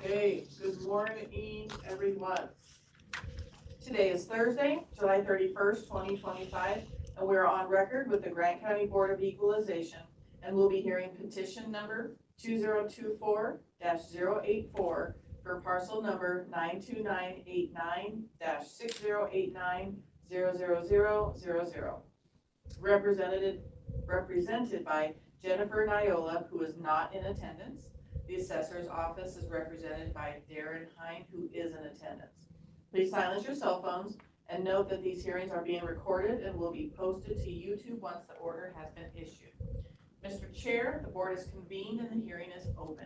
Okay, good morning, everyone. Today is Thursday, July 31st, 2025, and we're on record with the Grant County Board of Equalization, and we'll be hearing petition number 2024-084 for parcel number 92989-6089-00000. Represented by Jennifer Niola, who is not in attendance. The assessor's office is represented by Darren Hine, who is in attendance. Please silence your cell phones and note that these hearings are being recorded and will be posted to YouTube once the order has been issued. Mr. Chair, the board is convened and the hearing is open.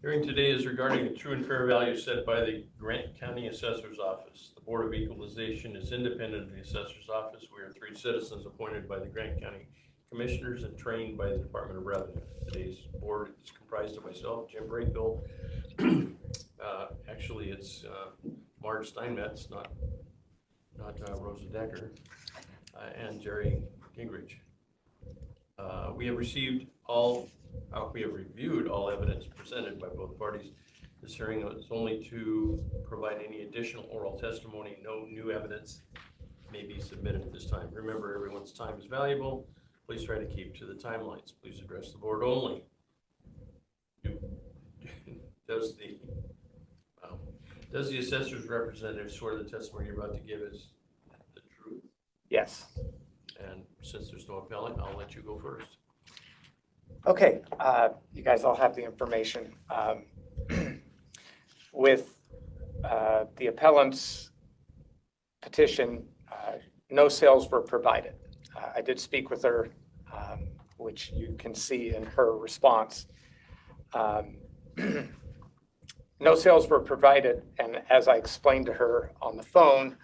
Hearing today is regarding the true and fair value set by the Grant County Assessor's Office. The Board of Equalization is independent of the Assessor's Office. We are 3 citizens appointed by the Grant County Commissioners and trained by the Department of Revenue. Today's board is comprised of myself, Jim Brinkville. Actually, it's Marge Steinmetz, not Rosa Decker, and Jerry Gingrich. We have reviewed all evidence presented by both parties. This hearing is only to provide any additional oral testimony. No new evidence may be submitted at this time. Remember, everyone's time is valuable. Please try to keep to the timelines. Please address the board only. Does the assessor's representative swear the testimony you're about to give is the truth? Yes. And since there's no appellant, I'll let you go first. Okay, you guys all have the information. With the appellant's petition, no sales were provided. I did speak with her, which you can see in her response. No sales were provided, and as I explained to her on the phone,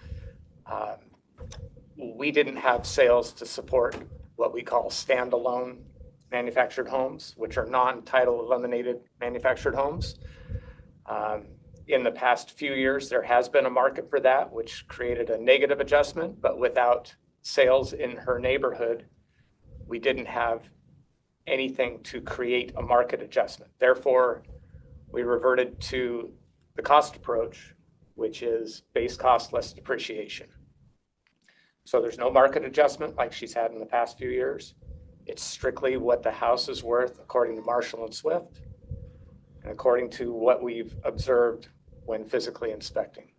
we didn't have sales to support what we call standalone manufactured homes, which are non-title eliminated manufactured homes. In the past few years, there has been a market for that, which created a negative adjustment, but without sales in her neighborhood, we didn't have anything to create a market adjustment. Therefore, we reverted to the cost approach, which is base cost less depreciation. So there's no market adjustment like she's had in the past few years. It's strictly what the house is worth according to Marshall and Swift and according to what we've observed when physically inspecting.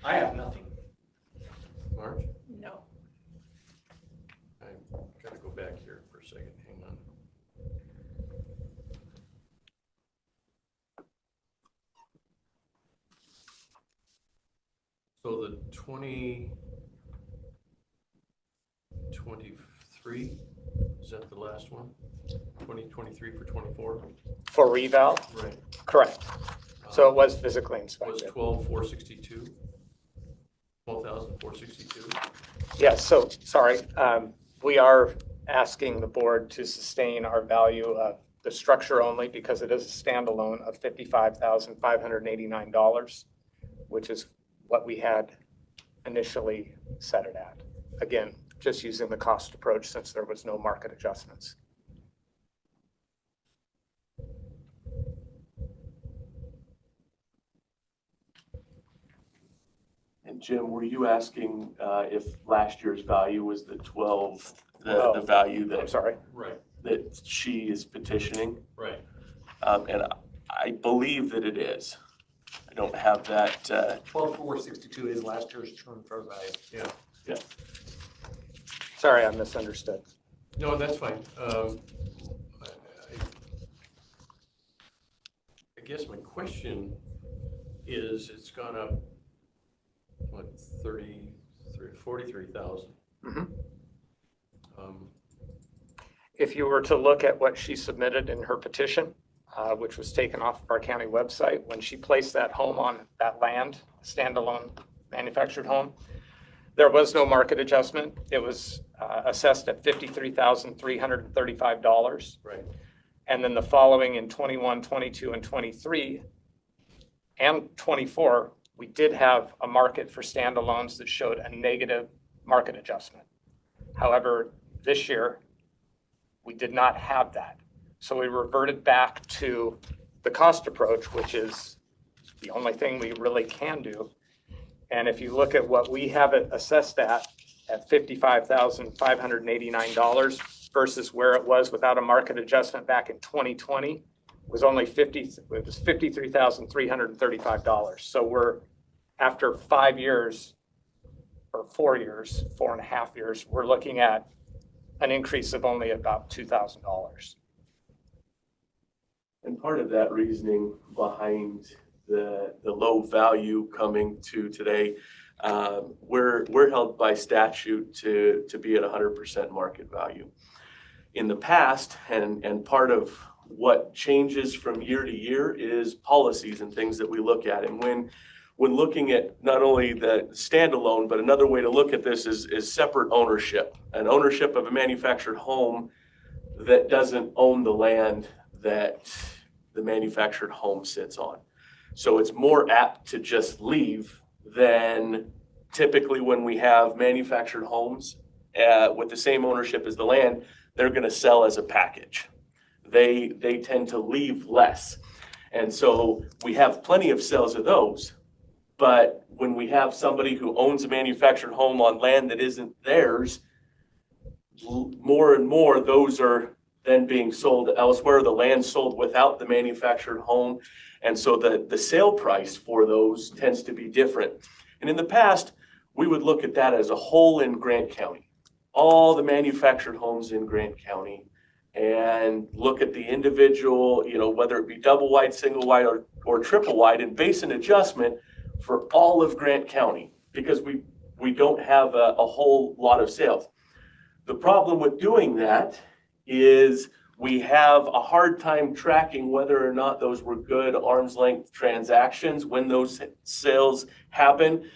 I have nothing. Marge? No. I've got to go back here for a second. Hang on. So the 2023, is that the last one? 2023 for 24? For reval? Right. Correct. So it was physically Was inspected. 12,462? 12,462? Yes, so sorry. We are asking the board to sustain our value of the structure only because it is a standalone of $55,589, which is what we had initially set it at. Again, just using the cost approach since there was no market adjustments. And Jim, were you asking if last year's value was the 12, the value I'm sorry. Right. that she is petitioning? Right. And I believe that it is. I don't have that. 12,462 is last year's true and fair value. Yeah. Yeah. Sorry, I misunderstood. No, that's fine. I guess my question is, it's gone up, what, 43,000? Mm-hmm. If you were to look at what she submitted in her petition, which was taken off of our county website, when she placed that home on that land, standalone manufactured home, there was no market adjustment. It was assessed at $53,335. Right. And then the following in 21, 22, and 23, and 24, we did have a market for standalones that showed a negative market adjustment. However, this year, we did not have that. So we reverted back to the cost approach, which is the only thing we really can do. And if you look at what we have it assessed at $55,589 versus where it was without a market adjustment back in 2020, was only $53,335. So we're, after 5 years, or 4 years, 4.5 years, we're looking at an increase of only about $2,000. And part of that reasoning behind the low value coming to today, we're held by statute to be at 100% market value. In the past, and part of what changes from year to year is policies and things that we look at. And when looking at not only the standalone, but another way to look at this is separate ownership. An ownership of a manufactured home that doesn't own the land that the manufactured home sits on. So it's more apt to just leave than typically when we have manufactured homes with the same ownership as the land, they're going to sell as a package. They tend to leave less. And so we have plenty of sales of those. But when we have somebody who owns a manufactured home on land that isn't theirs, more and more those are then being sold elsewhere. The land sold without the manufactured home. And so the sale price for those tends to be different. And in the past, we would look at that as a whole in Grant County, all the manufactured homes in Grant County, and look at the individual, whether it be double wide, single wide, or triple wide, and base an adjustment for all of Grant County, because we don't have a whole lot of sales. The problem with doing that is we have a hard time tracking whether or not those were good arm's length transactions when those sales happen.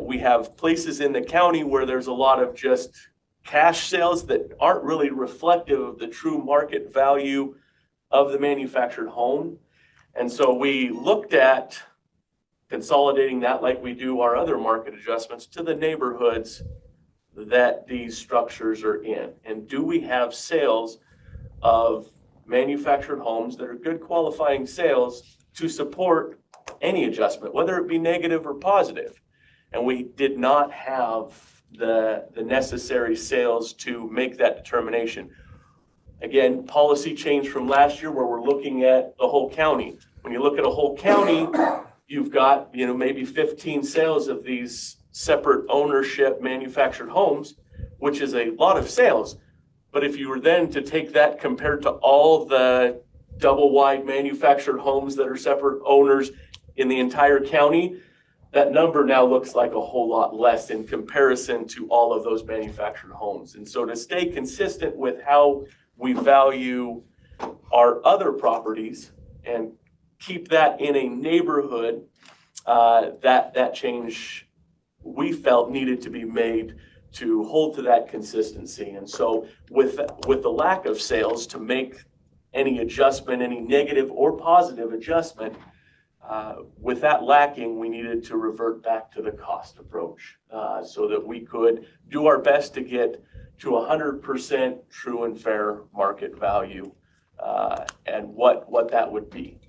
We have places in the county where there's a lot of just cash sales that aren't really reflective of the true market value of the manufactured home. And so we looked at consolidating that like we do our other market adjustments to the neighborhoods that these structures are in. And do we have sales of manufactured homes that are good qualifying sales to support any adjustment, whether it be negative or positive? And we did not have the necessary sales to make that determination. Again, policy change from last year where we're looking at the whole county. When you look at a whole county, you've got, maybe 15 sales of these separate ownership manufactured homes, which is a lot of sales. But if you were then to take that compared to all the double wide manufactured homes that are separate owners in the entire county, that number now looks like a whole lot less in comparison to all of those manufactured homes. And so to stay consistent with how we value our other properties and keep that in a neighborhood, that change we felt needed to be made to hold to that consistency. And so with the lack of sales, to make any adjustment, any negative or positive adjustment, with that lacking, we needed to revert back to the cost approach so that we could do our best to get to 100% true and fair market value and what that would be.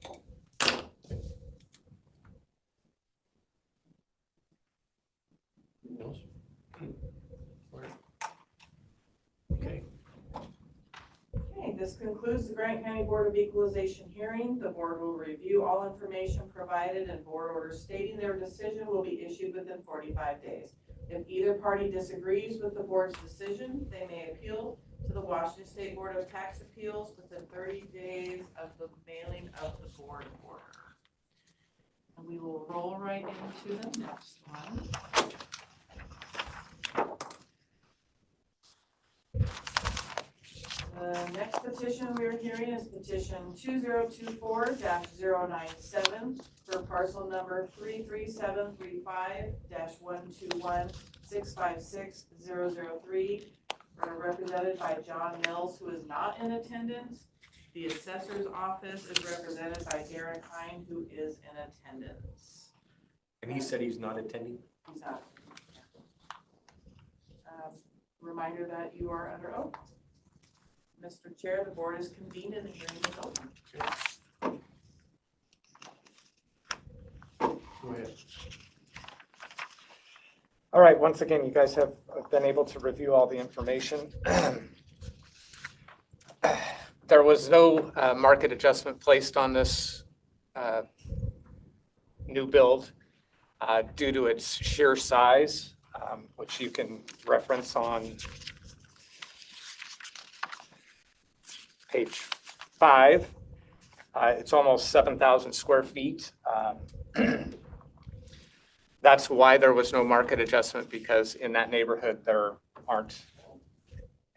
Else? Okay. Okay, this concludes the Grant County Board of Equalization hearing. The board will review all information provided and board orders stating their decision will be issued within 45 days. If either party disagrees with the board's decision, they may appeal to the Washington State Board of Tax Appeals within 30 days of the mailing of the board order. And we will roll right into the next one. The next petition we are hearing is petition 2024-097 for parcel number 33735-121-656-003, represented by John Mills, who is not in attendance. The assessor's office is represented by Darren Hine, who is in attendance. And he said he's not attending? He's not. Reminder that you are under oath. Mr. Chair, the board is convened and the hearing is open. Go ahead. All right, once again, you guys have been able to review all the information. There was no market adjustment placed on this new build due to its sheer size, which you can reference on page 5. It's almost 7,000 square feet. That's why there was no market adjustment, because in that neighborhood, there aren't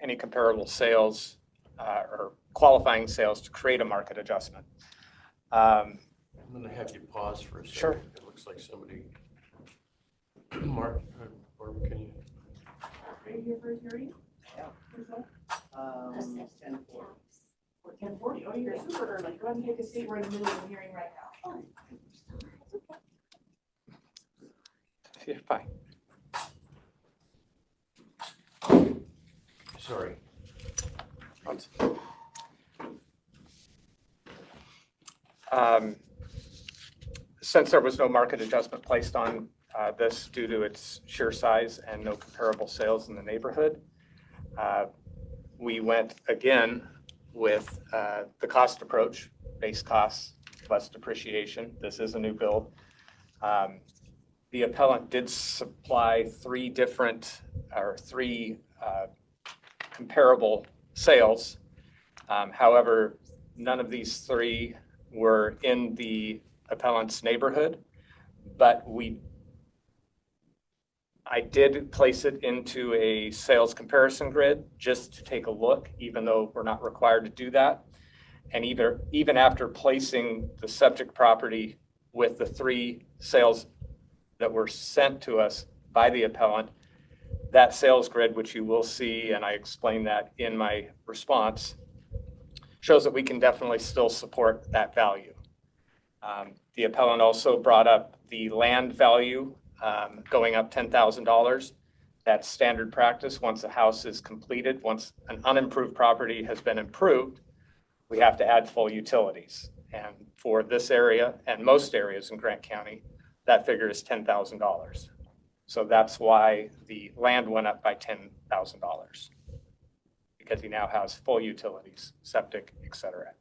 any comparable sales or qualifying sales to create a market adjustment. I'm going to have you pause for a second. Sure. It looks like somebody, Mark, Barbara, can you? Right here for a hearing? Yeah. 10:40. 10:40. Oh, you're super early. Go ahead and take a seat. We're in the middle of the hearing right now. Yeah, fine. Sorry. Since there was no market adjustment placed on this due to its sheer size and no comparable sales in the neighborhood, we went again with the cost approach, base costs, less depreciation. This is a new build. The appellant did supply three comparable sales. However, none of these three were in the appellant's neighborhood, but I did place it into a sales comparison grid just to take a look, even though we're not required to do that. And even after placing the subject property with the three sales that were sent to us by the appellant, that sales grid, which you will see, and I explained that in my response, shows that we can definitely still support that value. The appellant also brought up the land value going up $10,000. That's standard practice. Once a house is completed, once an unimproved property has been improved, we have to add full utilities. And for this area and most areas in Grant County, that figure is $10,000. So that's why the land went up by $10,000, because he now has full utilities, septic, et cetera.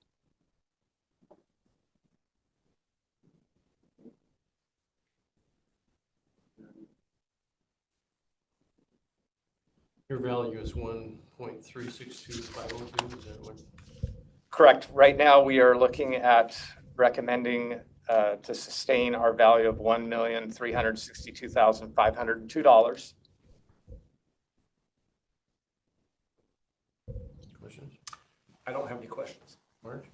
Your value is 1.362502, is that what? Correct. Right now, we are looking at recommending to sustain our value of $1,362,502. Questions? I don't have any questions. Mark?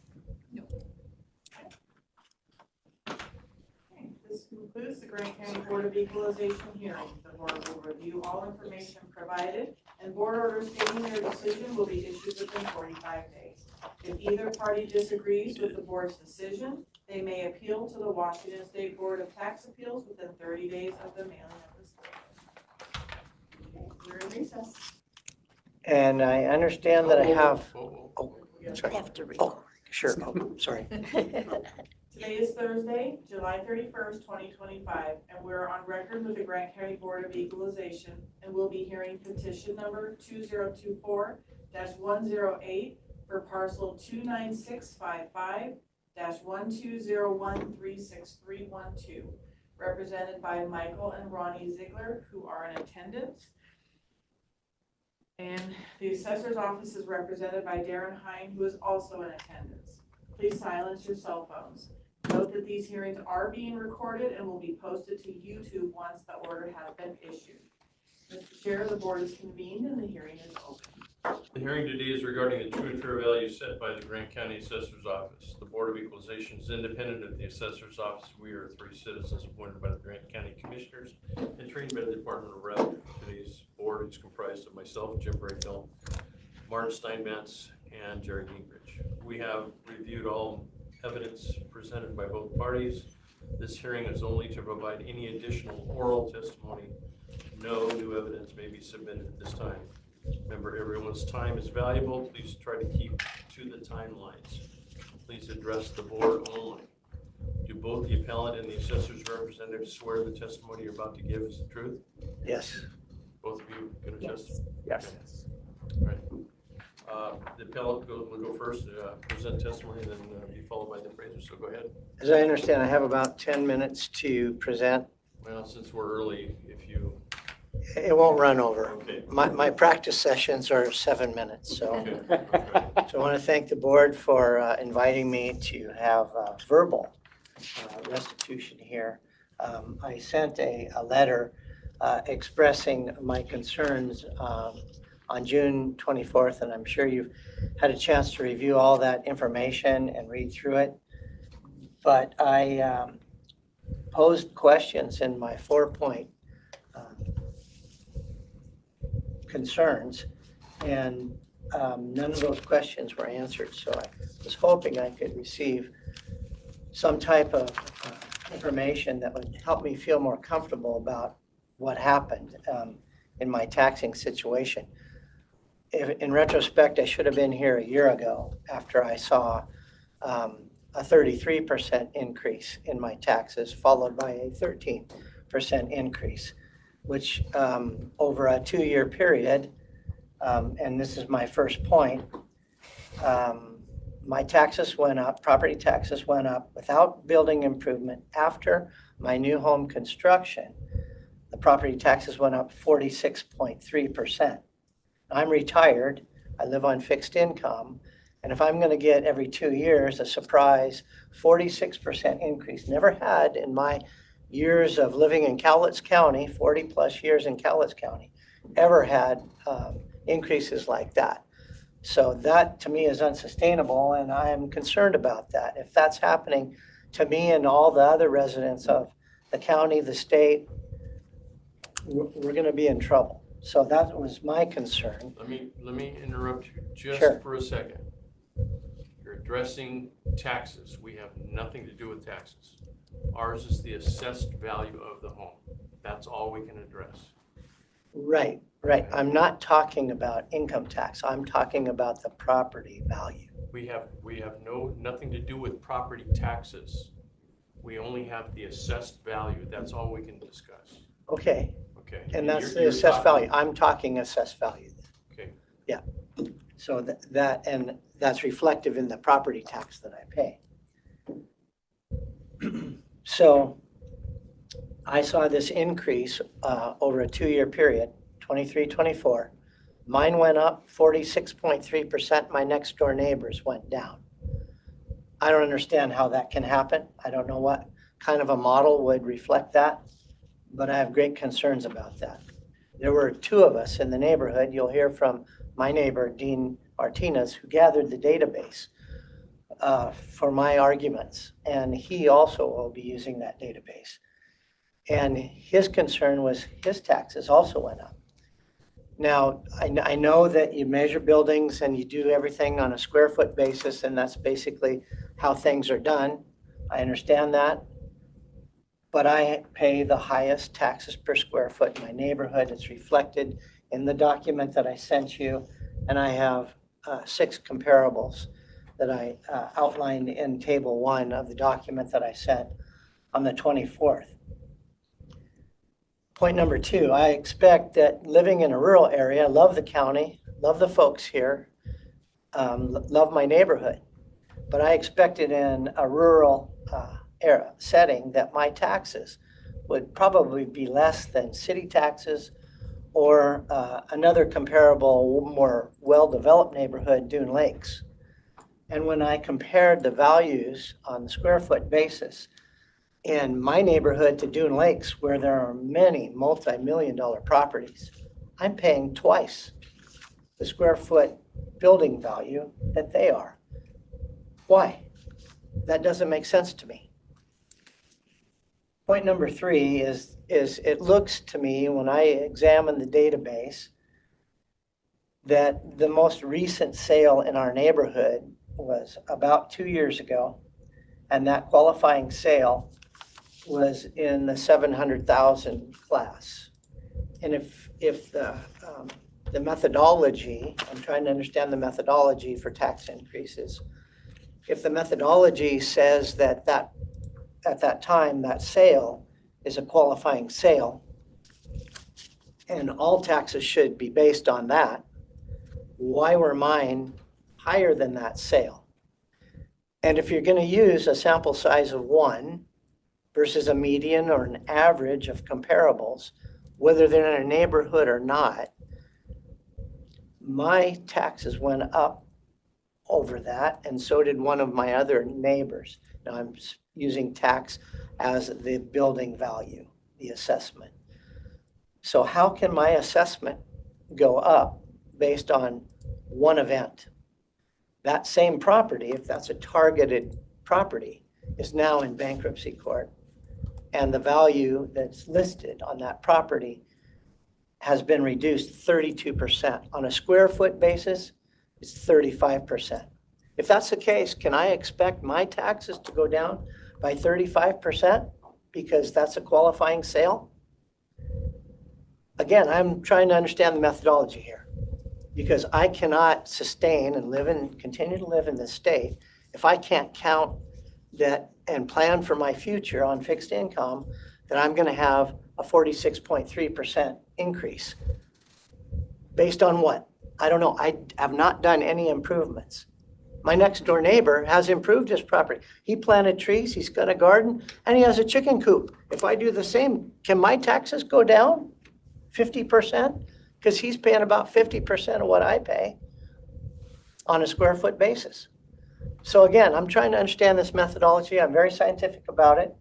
Okay, this concludes the Grant County Board of Equalization hearing. The board will review all information provided, and board orders stating their decision will be issued within 45 days. If either party disagrees with the board's decision, they may appeal to the Washington State Board of Tax Appeals within 30 days of the mailing of the statement. Okay, we're in recess. And I understand that I have, Sorry. have to record. Sure, sorry. Today is Thursday, July 31st, 2025, and we're on record with the Grant County Board of Equalization, and we'll be hearing petition number 2024-108 for parcel 29655-1201363312, represented by Michael and Ronnie Ziegler, who are in attendance. And the assessor's office is represented by Darren Hine, who is also in attendance. Please silence your cell phones. Note that these hearings are being recorded and will be posted to YouTube once the order has been issued. Mr. Chair, the board is convened and the hearing is open. The hearing today is regarding the true and fair value set by the Grant County Assessor's Office. The Board of Equalization is independent of the Assessor's Office. We are three citizens appointed by the Grant County Commissioners and trained by the Department of Revenue. Today's board is comprised of myself, Jim Brayhill, Martin Steinmetz, and Jerry Gingrich. We have reviewed all evidence presented by both parties. This hearing is only to provide any additional oral testimony. No new evidence may be submitted at this time. Remember, everyone's time is valuable. Please try to keep to the timelines. Please address the board only. Do both the appellant and the assessor's representative swear the testimony you're about to give is the truth? Yes. Both of you can attest? Yes. All right. The appellant will go first, present testimony, and then be followed by the appraiser, so go ahead. As I understand, I have about 10 minutes to present. Well, since we're early, if you, It won't run over. okay. My practice sessions are 7 minutes, so. Okay. Okay. So I want to thank the board for inviting me to have verbal restitution here. I sent a letter expressing my concerns on June 24th, and I'm sure you've had a chance to review all that information and read through it. But I posed questions in my 4-point concerns, and none of those questions were answered. So I was hoping I could receive some type of information that would help me feel more comfortable about what happened in my taxing situation. In retrospect, I should have been here a year ago after I saw a 33% increase in my taxes, followed by a 13% increase, which over a 2-year period, and this is my first point, my taxes went up, property taxes went up without building improvement. After my new home construction, the property taxes went up 46.3%. I'm retired, I live on fixed income, and if I'm gonna get every 2 years a surprise 46% increase, never had in my years of living in Cowlitz County, 40 plus years in Cowlitz County, ever had increases like that. So that to me is unsustainable, and I am concerned about that. If that's happening to me and all the other residents of the county, the state, we're gonna be in trouble. So that was my concern. Let me interrupt you just Sure. for a second. You're addressing taxes. We have nothing to do with taxes. Ours is the assessed value of the home. That's all we can address. Right. I'm not talking about income tax. I'm talking about the property value. We have nothing to do with property taxes. We only have the assessed value. That's all we can discuss. Okay, Okay. and that's You're the assessed talking- value. I'm talking assessed value. Okay. Yeah. So and that's reflective in the property tax that I pay. So I saw this increase over a 2-year period, 23, 24. Mine went up 46.3%. My next door neighbors went down. I don't understand how that can happen. I don't know what kind of a model would reflect that, but I have great concerns about that. There were 2 of us in the neighborhood. You'll hear from my neighbor, Dean Martinez, who gathered the database for my arguments. And he also will be using that database. And his concern was his taxes also went up. Now, I know that you measure buildings and you do everything on a square foot basis, and that's basically how things are done. I understand that. But I pay the highest taxes per square foot in my neighborhood. It's reflected in the document that I sent you. And I have 6 comparables that I outlined in table 1 of the document that I sent on the 24th. Point number 2, I expect that living in a rural area, love the county, love the folks here, love my neighborhood, but I expected in a rural setting that my taxes would probably be less than city taxes or another comparable, more well-developed neighborhood, Dune Lakes. And when I compared the values on the square foot basis in my neighborhood to Dune Lakes, where there are many multi-million-dollar properties, I'm paying twice the square foot building value that they are. Why? That doesn't make sense to me. Point number 3 is it looks to me, when I examine the database, that the most recent sale in our neighborhood was about 2 years ago, and that qualifying sale was in the 700,000 class. And if the methodology, I'm trying to understand the methodology for tax increases. If the methodology says that at that time, that sale is a qualifying sale, and all taxes should be based on that, why were mine higher than that sale? And if you're going to use a sample size of 1 versus a median or an average of comparables, whether they're in a neighborhood or not, my taxes went up over that, and so did one of my other neighbors. Now I'm using tax as the building value, the assessment. So how can my assessment go up based on one event? That same property, if that's a targeted property, is now in bankruptcy court, and the value that's listed on that property has been reduced 32%. On a square foot basis, it's 35%. If that's the case, can I expect my taxes to go down by 35% because that's a qualifying sale? Again, I'm trying to understand the methodology here, because I cannot sustain and continue to live in this state if I can't count that and plan for my future on fixed income, that I'm going to have a 46.3% increase. Based on what? I don't know. I have not done any improvements. My next door neighbor has improved his property. He planted trees, he's got a garden, and he has a chicken coop. If I do the same, can my taxes go down 50%? Because he's paying about 50% of what I pay on a square foot basis. So again, I'm trying to understand this methodology. I'm very scientific about it.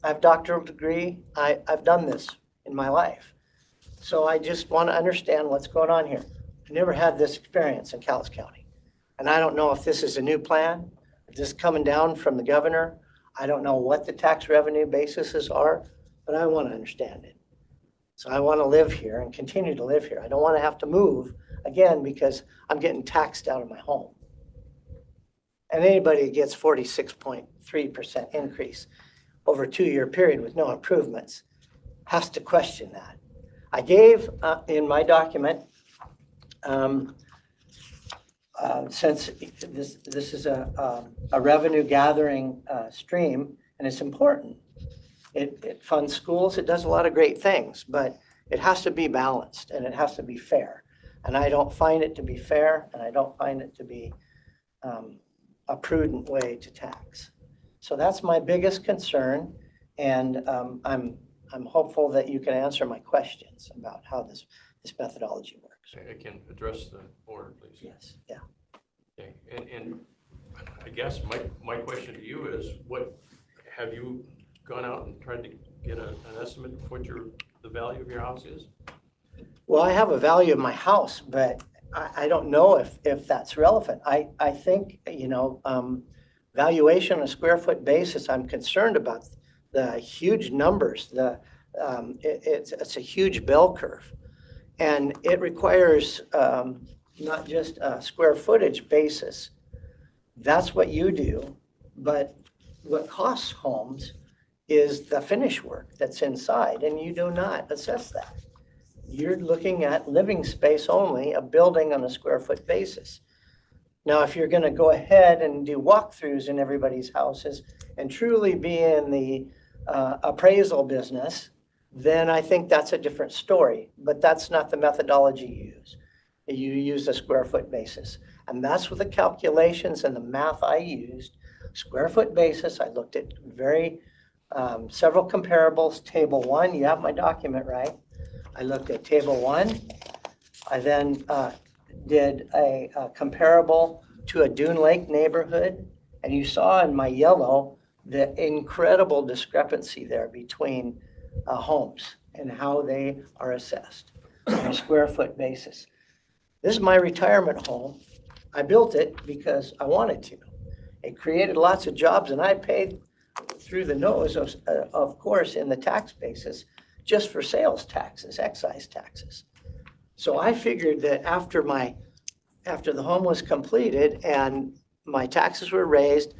I have a doctoral degree. I've done this in my life. So I just want to understand what's going on here. I never had this experience in Cowles County. And I don't know if this is a new plan, if this is coming down from the governor. I don't know what the tax revenue bases are, but I want to understand it. So I want to live here and continue to live here. I don't want to have to move again because I'm getting taxed out of my home. And anybody that gets 46.3% increase over a 2-year period with no improvements has to question that. I gave in my document, since this is a revenue gathering stream, and it's important. It funds schools, it does a lot of great things, but it has to be balanced and it has to be fair. And I don't find it to be fair, and I don't find it to be a prudent way to tax. So that's my biggest concern, and I'm hopeful that you can answer my questions about how this methodology works. I can address the board, please. Yes, yeah. Okay, and I guess my question to you is, what have you gone out and tried to get an estimate of what the value of your house is? Well, I have a value of my house, but I don't know if that's relevant. I think, valuation on a square foot basis, I'm concerned about the huge numbers. It's a huge bell curve. And it requires not just a square footage basis. That's what you do. But what costs homes is the finish work that's inside, and you do not assess that. You're looking at living space only, a building on a square foot basis. Now, if you're going to go ahead and do walkthroughs in everybody's houses and truly be in the appraisal business, then I think that's a different story. But that's not the methodology you use. You use a square foot basis. And that's what the calculations and the math I used. Square foot basis, I looked at several comparables. Table 1, you have my document, right? I looked at table 1. I then did a comparable to a Dune Lake neighborhood. And you saw in my yellow the incredible discrepancy there between homes and how they are assessed on a square foot basis. This is my retirement home. I built it because I wanted to. It created lots of jobs, and I paid through the nose, of course, in the tax basis, just for sales taxes, excise taxes. So I figured that after the home was completed and my taxes were raised,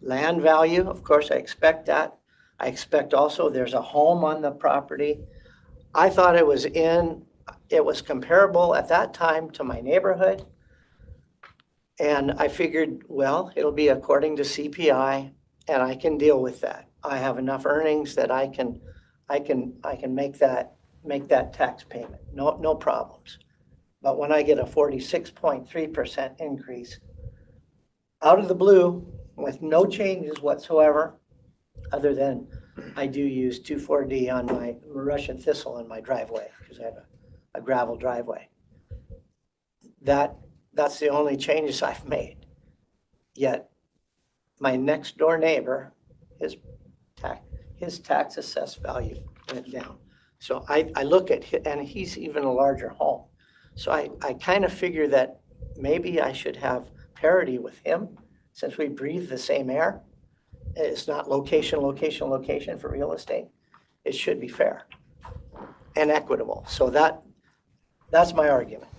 land value, of course, I expect that. I expect also there's a home on the property. I thought it was comparable at that time to my neighborhood. And I figured, well, it'll be according to CPI and I can deal with that. I have enough earnings that I can make that tax payment, no problems. But when I get a 46.3% increase out of the blue with no changes whatsoever, other than I do use 2,4-D on my Russian thistle in my driveway because I have a gravel driveway. That's the only changes I've made. Yet my next door neighbor, his tax assessed value went down. So I look at it, and he's even a larger home. So I kind of figure that maybe I should have parity with him since we breathe the same air. It's not location for real estate. It should be fair and equitable. So that's my argument.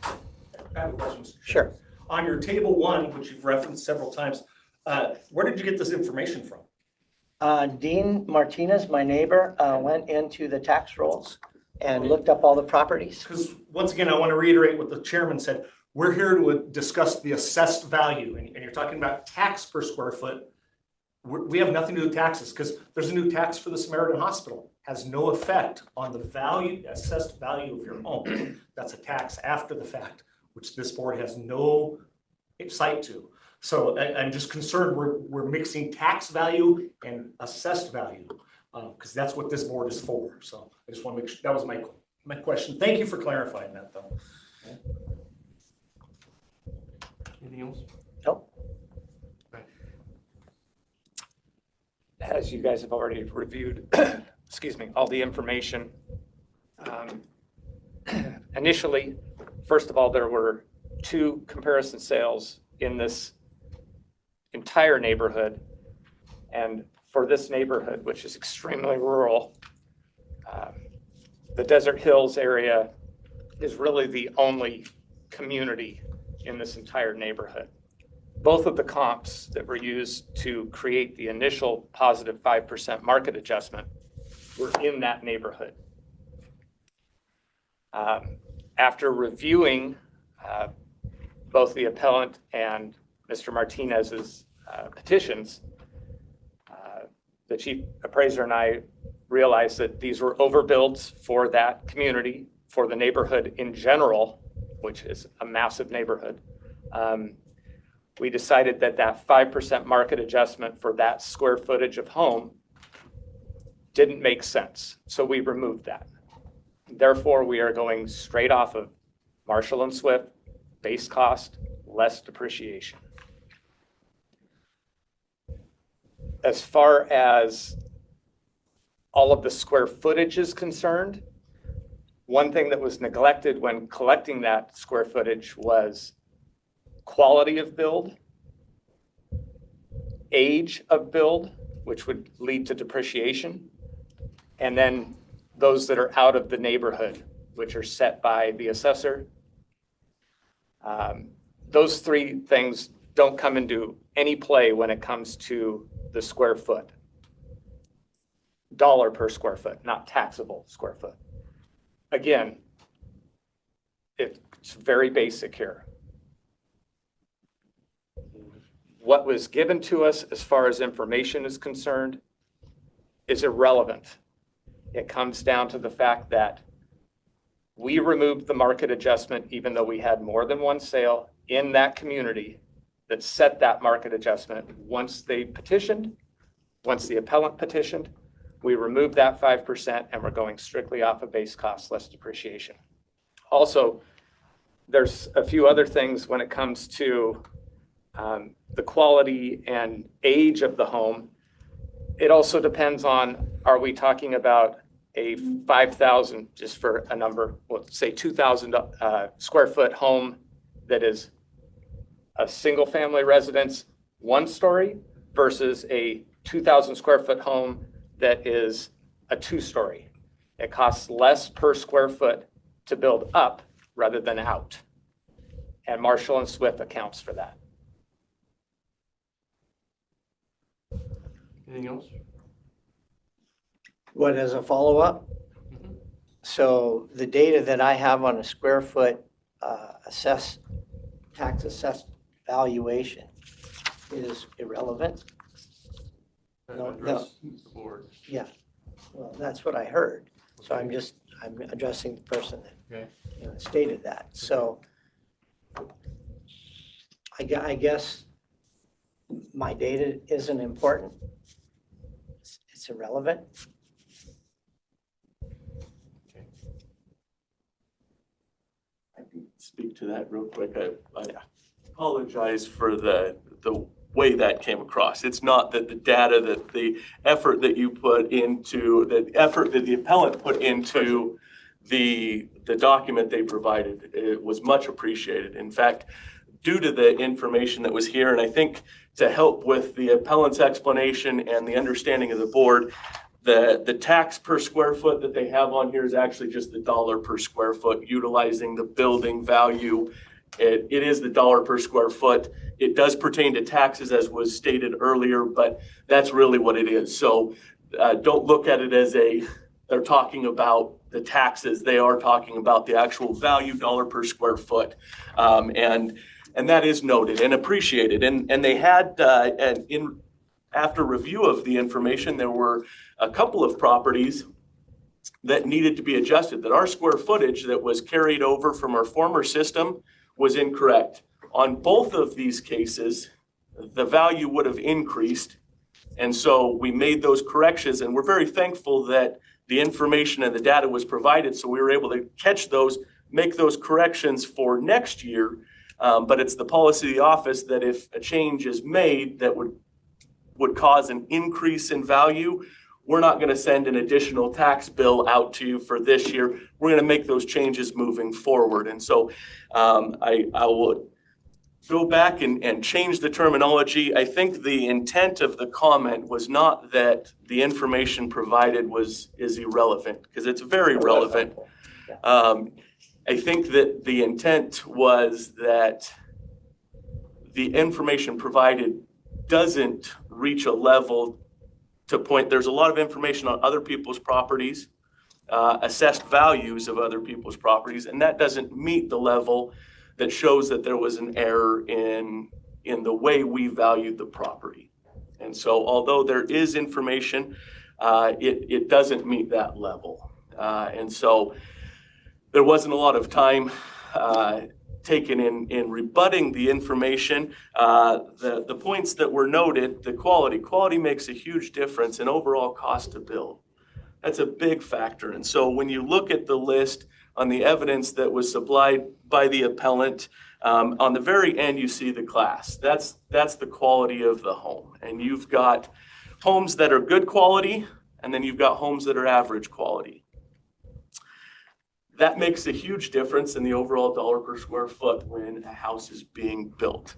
I have a question, Mr. Chairman. Sure. On your table 1, which you've referenced several times, where did you get this information from? Dean Martinez, my neighbor, went into the tax rolls and looked up all the properties. Because once again, I want to reiterate what the chairman said. We're here to discuss the assessed value, and you're talking about tax per square foot. We have nothing to do with taxes because there's a new tax for the Samaritan Hospital. Has no effect on the value, assessed value of your home. That's a tax after the fact, which this board has no insight to. So I'm just concerned we're mixing tax value and assessed value because that's what this board is for. So I just want to make sure that was my question. Thank you for clarifying that, though. Anything else? Nope. As you guys have already reviewed, excuse me, all the information. Initially, first of all, there were 2 comparison sales in this entire neighborhood. And for this neighborhood, which is extremely rural, the Desert Hills area is really the only community in this entire neighborhood. Both of the comps that were used to create the initial positive 5% market adjustment were in that neighborhood. After reviewing both the appellant and Mr. Martinez's petitions, the chief appraiser and I realized that these were overbuilds for that community, for the neighborhood in general, which is a massive neighborhood. We decided that 5% market adjustment for that square footage of home didn't make sense. So we removed that. Therefore, we are going straight off of Marshall and Swift, base cost, less depreciation. As far as all of the square footage is concerned, one thing that was neglected when collecting that square footage was quality of build, age of build, which would lead to depreciation, and then those that are out of the neighborhood, which are set by the assessor. Those 3 things don't come into any play when it comes to the square foot. Dollar per square foot, not taxable square foot. Again, it's very basic here. What was given to us as far as information is concerned is irrelevant. It comes down to the fact that we removed the market adjustment even though we had more than one sale in that community that set that market adjustment. Once they petitioned, once the appellant petitioned, we removed that 5% and we're going strictly off of base cost, less depreciation. Also, there's a few other things when it comes to the quality and age of the home. It also depends on, are we talking about a 5,000, just for a number, let's say 2,000 square foot home that is a single family residence, 1 story, versus a 2,000 square foot home that is a 2 story. It costs less per square foot to build up rather than out. And Marshall and Swift accounts for that. Anything else? What, as a follow-up? Mhm. So the data that I have on a square foot tax assessed valuation is irrelevant? No, Address the board. Yeah, well, that's what I heard. So I'm addressing the person Okay. that stated that. So I guess my data isn't important. It's irrelevant. I can speak to that real quick. I apologize for the way that came across. It's not that the data, that the effort that you put into, the effort that the appellant put into the document they provided, it was much appreciated. In fact, due to the information that was here, and I think to help with the appellant's explanation and the understanding of the board, the tax per square foot that they have on here is actually just the dollar per square foot, utilizing the building value. It is the dollar per square foot. It does pertain to taxes, as was stated earlier, but that's really what it is. So don't look at it as they're talking about the taxes. They are talking about the actual value, dollar per square foot. And that is noted and appreciated. And they had, after review of the information, there were a couple of properties that needed to be adjusted, that our square footage that was carried over from our former system was incorrect. On both of these cases, the value would have increased. And so we made those corrections, and we're very thankful that the information and the data was provided, so we were able to catch those, make those corrections for next year. But it's the policy of the office that if a change is made that would cause an increase in value, we're not going to send an additional tax bill out to you for this year. We're going to make those changes moving forward. And so I will go back and change the terminology. I think the intent of the comment was not that the information provided is irrelevant, because it's very relevant. I think that the intent was that the information provided doesn't reach a level to point. There's a lot of information on other people's properties, assessed values of other people's properties, and that doesn't meet the level that shows that there was an error in the way we valued the property. And so although there is information, it doesn't meet that level. And so there wasn't a lot of time taken in rebutting the information. The points that were noted, the quality makes a huge difference in overall cost to build. That's a big factor. And so when you look at the list on the evidence that was supplied by the appellant, on the very end you see the class. That's the quality of the home. And you've got homes that are good quality, and then you've got homes that are average quality. That makes a huge difference in the overall dollar per square foot when a house is being built.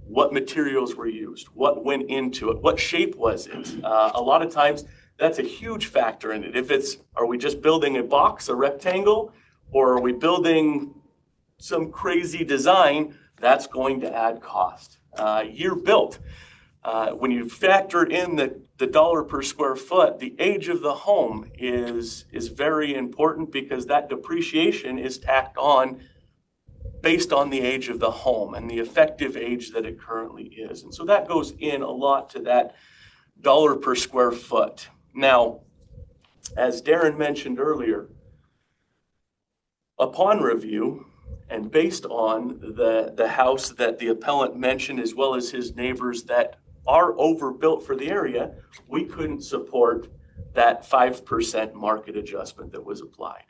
What materials were used? What went into it? What shape was it? A lot of times that's a huge factor in it. Are we just building a box, a rectangle, or are we building some crazy design? That's going to add cost. Year built. When you factor in the dollar per square foot, the age of the home is very important, because that depreciation is tacked on based on the age of the home and the effective age that it currently is. And so that goes in a lot to that dollar per square foot. Now, as Darren mentioned earlier, upon review and based on the house that the appellant mentioned, as well as his neighbors that are overbuilt for the area, we couldn't support that 5% market adjustment that was applied.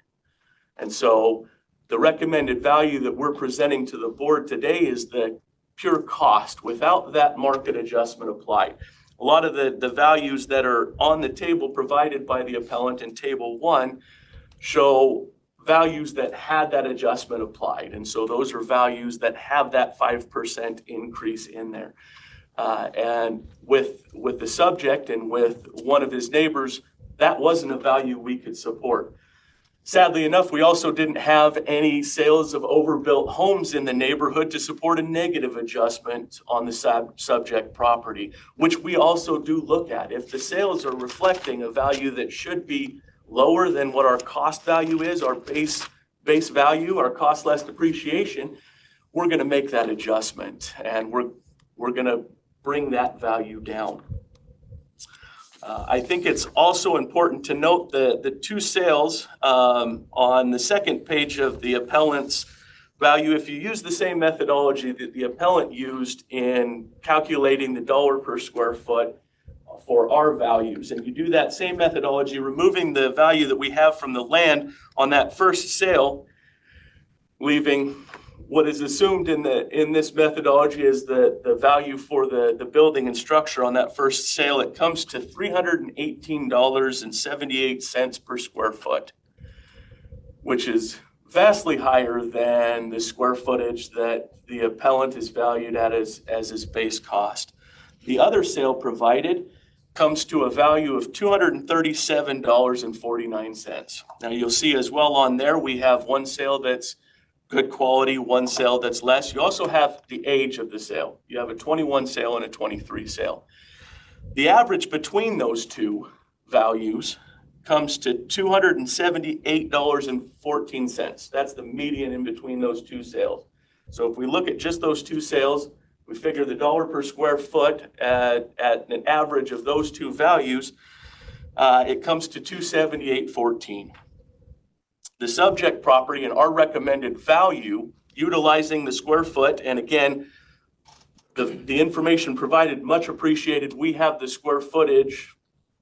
And so the recommended value that we're presenting to the board today is the pure cost without that market adjustment applied. A lot of the values that are on the table provided by the appellant in table 1 show values that had that adjustment applied. And so those are values that have that 5% increase in there. And with the subject and with one of his neighbors, that wasn't a value we could support. Sadly enough, we also didn't have any sales of overbuilt homes in the neighborhood to support a negative adjustment on the subject property, which we also do look at. If the sales are reflecting a value that should be lower than what our cost value is, our base value, our cost less depreciation, we're going to make that adjustment, and we're going to bring that value down. I think it's also important to note the two sales on the second page of the appellant's value. If you use the same methodology that the appellant used in calculating the dollar per square foot for our values, and you do that same methodology, removing the value that we have from the land on that first sale, leaving what is assumed in this methodology is the value for the building and structure on that first sale, it comes to $318.78 per square foot, which is vastly higher than the square footage that the appellant is valued at as his base cost. The other sale provided comes to a value of $237.49. Now you'll see as well on there, we have one sale that's good quality, one sale that's less. You also have the age of the sale. You have a 21 sale and a 23 sale. The average between those two values comes to $278.14. That's the median in between those two sales. So if we look at just those two sales, we figure the dollar per square foot at an average of those two values, it comes to $278.14. The subject property and our recommended value, utilizing the square foot, and again, the information provided, much appreciated. We have the square footage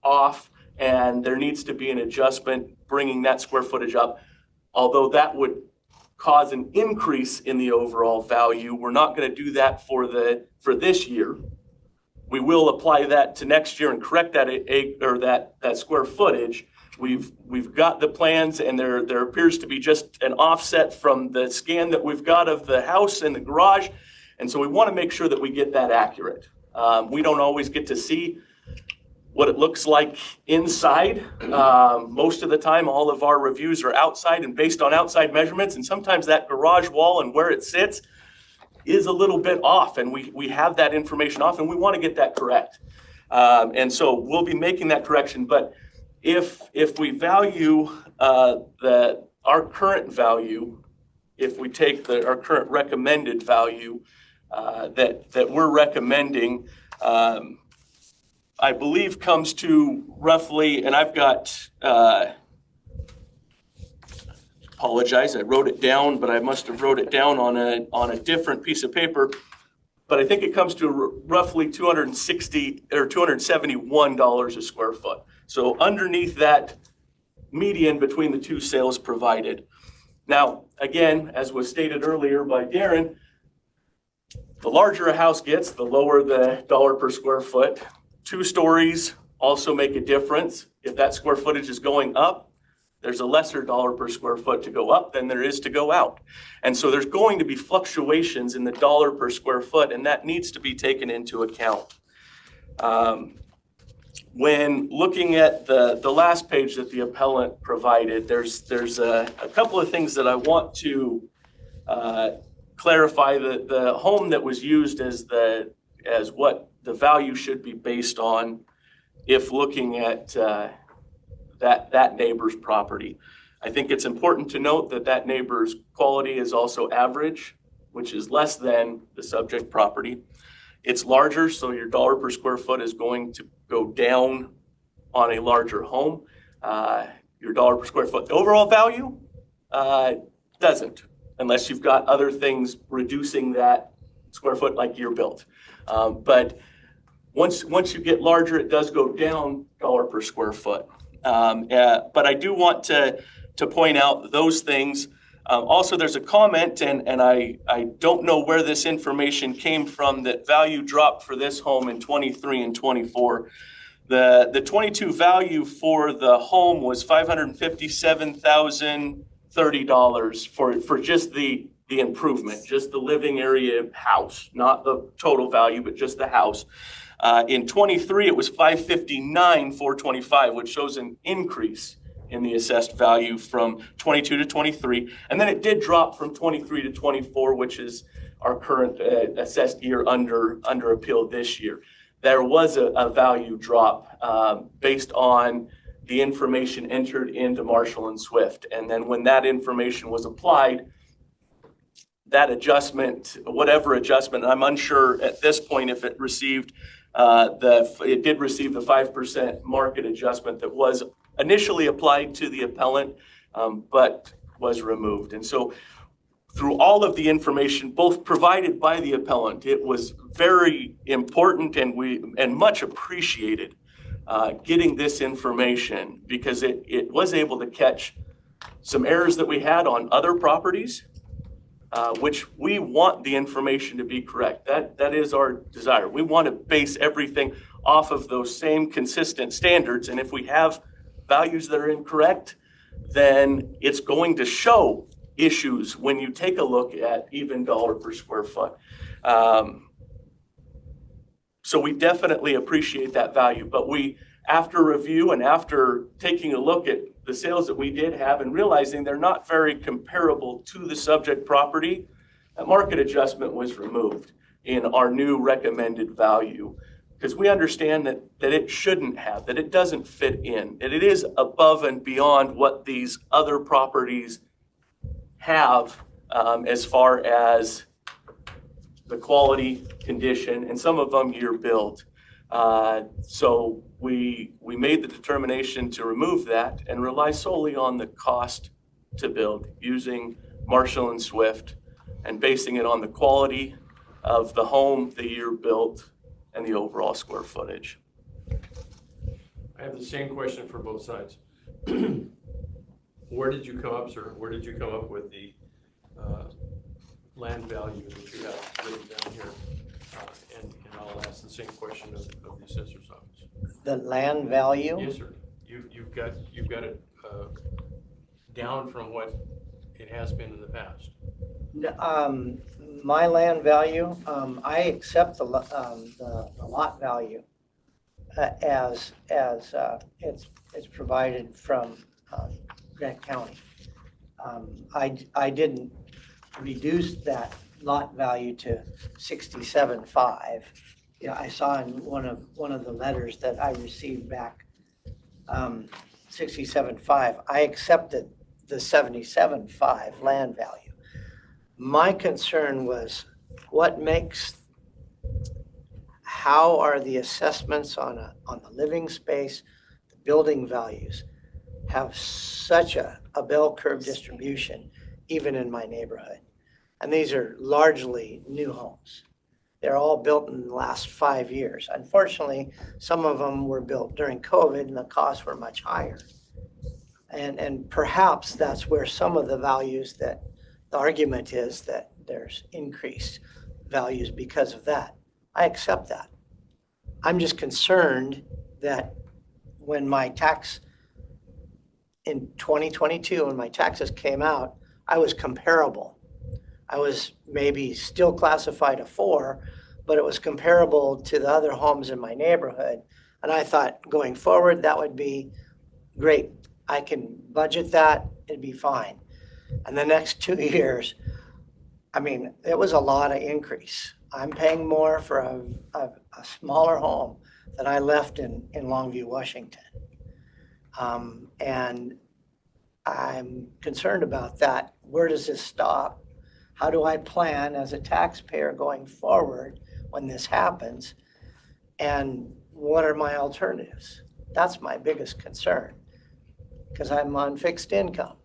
off, and there needs to be an adjustment bringing that square footage up. Although that would cause an increase in the overall value, we're not going to do that for this year. We will apply that to next year and correct that square footage. We've got the plans, and there appears to be just an offset from the scan that we've got of the house and the garage, and so we want to make sure that we get that accurate. We don't always get to see what it looks like inside. Most of the time, all of our reviews are outside and based on outside measurements, and sometimes that garage wall and where it sits is a little bit off, and we have that information off, and we want to get that correct. And so we'll be making that correction, but if we value our current value, if we take our current recommended value that we're recommending, I believe comes to roughly, and I've got, apologize, I wrote it down, but I must have wrote it down on a different piece of paper. But I think it comes to roughly $260 or $271 a square foot. So underneath that median between the two sales provided. Now, again, as was stated earlier by Darren, the larger a house gets, the lower the dollar per square foot. 2 stories also make a difference. If that square footage is going up, there's a lesser dollar per square foot to go up than there is to go out. And so there's going to be fluctuations in the dollar per square foot, and that needs to be taken into account. When looking at the last page that the appellant provided, there's a couple of things that I want to clarify. The home that was used as what the value should be based on if looking at that neighbor's property. I think it's important to note that neighbor's quality is also average, which is less than the subject property. It's larger, so your dollar per square foot is going to go down on a larger home. Your dollar per square foot overall value doesn't, unless you've got other things reducing that square foot like you're built. But once you get larger, it does go down dollar per square foot. But I do want to point out those things. Also, there's a comment, and I don't know where this information came from, that value dropped for this home in 23 and 24. The 22 value for the home was $557,030 for just the improvement, just the living area house, not the total value, but just the house. In 23, it was $559,425, which shows an increase in the assessed value from 22 to 23. And then it did drop from 23 to 24, which is our current assessed year under appeal this year. There was a value drop based on the information entered into Marshall and Swift. And then when that information was applied, that adjustment, whatever adjustment, I'm unsure at this point if it received it did receive the 5% market adjustment that was initially applied to the appellant, but was removed. And so through all of the information, both provided by the appellant, it was very important and much appreciated getting this information, because it was able to catch some errors that we had on other properties, which we want the information to be correct. That is our desire. We want to base everything off of those same consistent standards. And if we have values that are incorrect, then it's going to show issues when you take a look at even dollar per square foot. So we definitely appreciate that value, but after review and after taking a look at the sales that we did have and realizing they're not very comparable to the subject property, that market adjustment was removed in our new recommended value, because we understand that it shouldn't have, that it doesn't fit in, that it is above and beyond what these other properties have as far as the quality, condition, and some of them year built. So we made the determination to remove that and rely solely on the cost to build using Marshall and Swift and basing it on the quality of the home, the year built, and the overall square footage. I have the same question for both sides. Where did you come up, sir? Where did you come up with the land value that you have written down here? And I'll ask the same question of the assessor's office. The land value? Yes, sir. You've got it down from what it has been in the past. My land value, I accept the lot value as it's provided from Grant County. I didn't reduce that lot value to 67.5. Yeah, I saw in one of the letters that I received back 67.5. I accepted the 77.5 land value. My concern was how are the assessments on the living space, the building values have such a bell curve distribution, even in my neighborhood. And these are largely new homes. They're all built in the last 5 years. Unfortunately, some of them were built during COVID and the costs were much higher. And perhaps that's where some of the values that the argument is that there's increased values because of that. I accept that. I'm just concerned that when my tax in 2022, when my taxes came out, I was comparable. I was maybe still classified a 4, but it was comparable to the other homes in my neighborhood. And I thought going forward, that would be great. I can budget that, it'd be fine. And the next 2 years, I mean, it was a lot of increase. I'm paying more for a smaller home that I left in Longview, Washington. And I'm concerned about that. Where does this stop? How do I plan as a taxpayer going forward when this happens? And what are my alternatives? That's my biggest concern, because I'm on fixed income.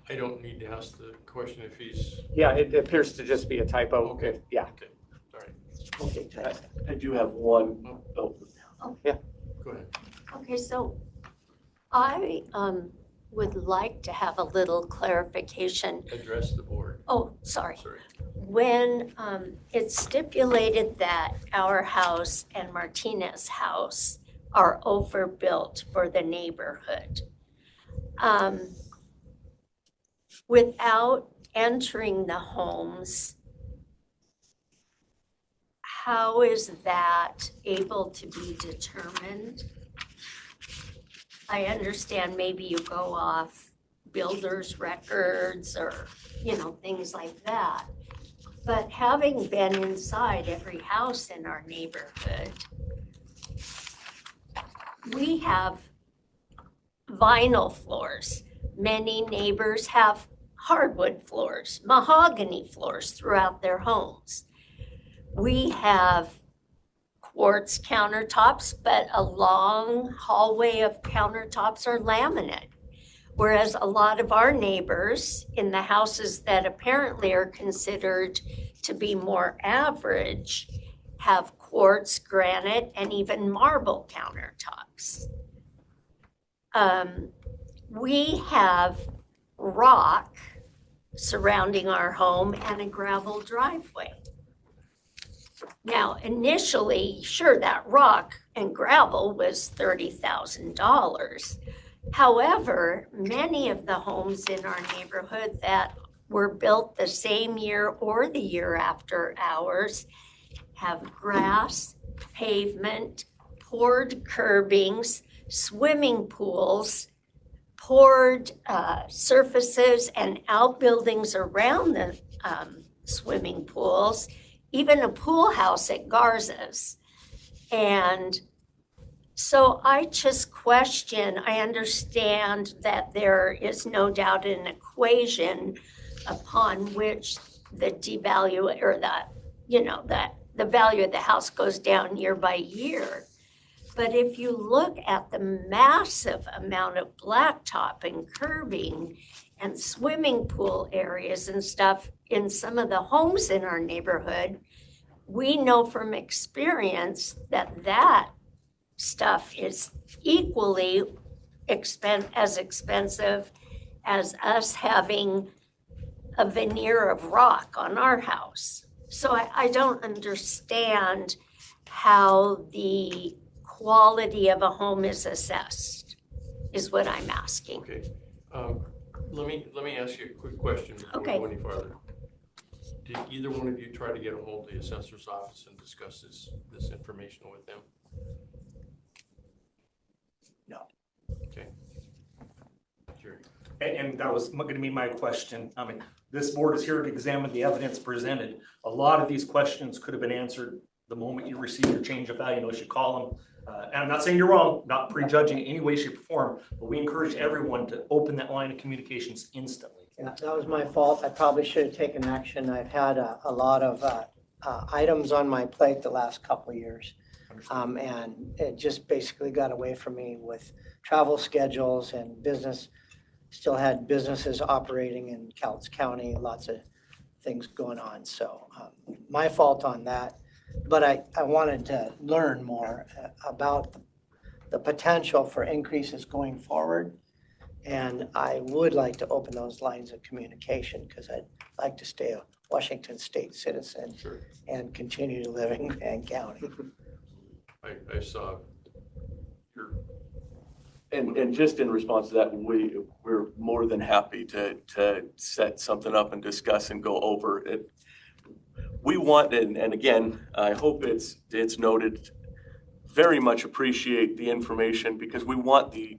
I don't need to ask the question if he's. Yeah, it appears to just be a typo. Okay. Yeah. Okay. All right. Okay, thanks. I do have one. Go ahead. Okay, so I would like to have a little clarification. Address the board. Oh, sorry. Sorry. When it's stipulated that our house and Martinez's house are overbuilt for the neighborhood, without entering the homes, how is that able to be determined? I understand maybe you go off builders' records or, things like that. But having been inside every house in our neighborhood, we have vinyl floors. Many neighbors have hardwood floors, mahogany floors throughout their homes. We have quartz countertops, but a long hallway of countertops are laminate. Whereas a lot of our neighbors in the houses that apparently are considered to be more average have quartz, granite, and even marble countertops. We have rock surrounding our home and a gravel driveway. Now, initially, sure, that rock and gravel was $30,000. However, many of the homes in our neighborhood that were built the same year or the year after ours have grass, pavement, poured curbings, swimming pools, poured surfaces and outbuildings around the swimming pools, even a pool house at Garza's. And so I just question, I understand that there is no doubt an equation upon which the devalue or that the value of the house goes down year by year. But if you look at the massive amount of blacktop and curbing and swimming pool areas and stuff in some of the homes in our neighborhood, we know from experience that that stuff is equally as expensive as us having a veneer of rock on our house. So I don't understand how the quality of a home is assessed, is what I'm asking. Okay. Let me ask you a quick question before we Okay. go any farther. Did either one of you try to get a hold of the assessor's office and discuss this information with them? No. Okay. Sure. And that was going to be my question. I mean, this board is here to examine the evidence presented. A lot of these questions could have been answered the moment you receive your change of value notice. You call them. And I'm not saying you're wrong, not prejudging in any way, shape, or form, but we encourage everyone to open that line of communications instantly. Yeah, that was my fault. I probably should have taken action. I've had a lot of items on my plate the last couple of years. And it just basically got away from me with travel schedules and business. Still had businesses operating in Cowlitz County, lots of things going on. So my fault on that. But I wanted to learn more about the potential for increases going forward. And I would like to open those lines of communication because I'd like to stay a Washington State citizen Sure. and continue to live in Grand County. I saw your. And just in response to that, we're more than happy to set something up and discuss and go over it. We want, and again, I hope it's noted, very much appreciate the information because we want the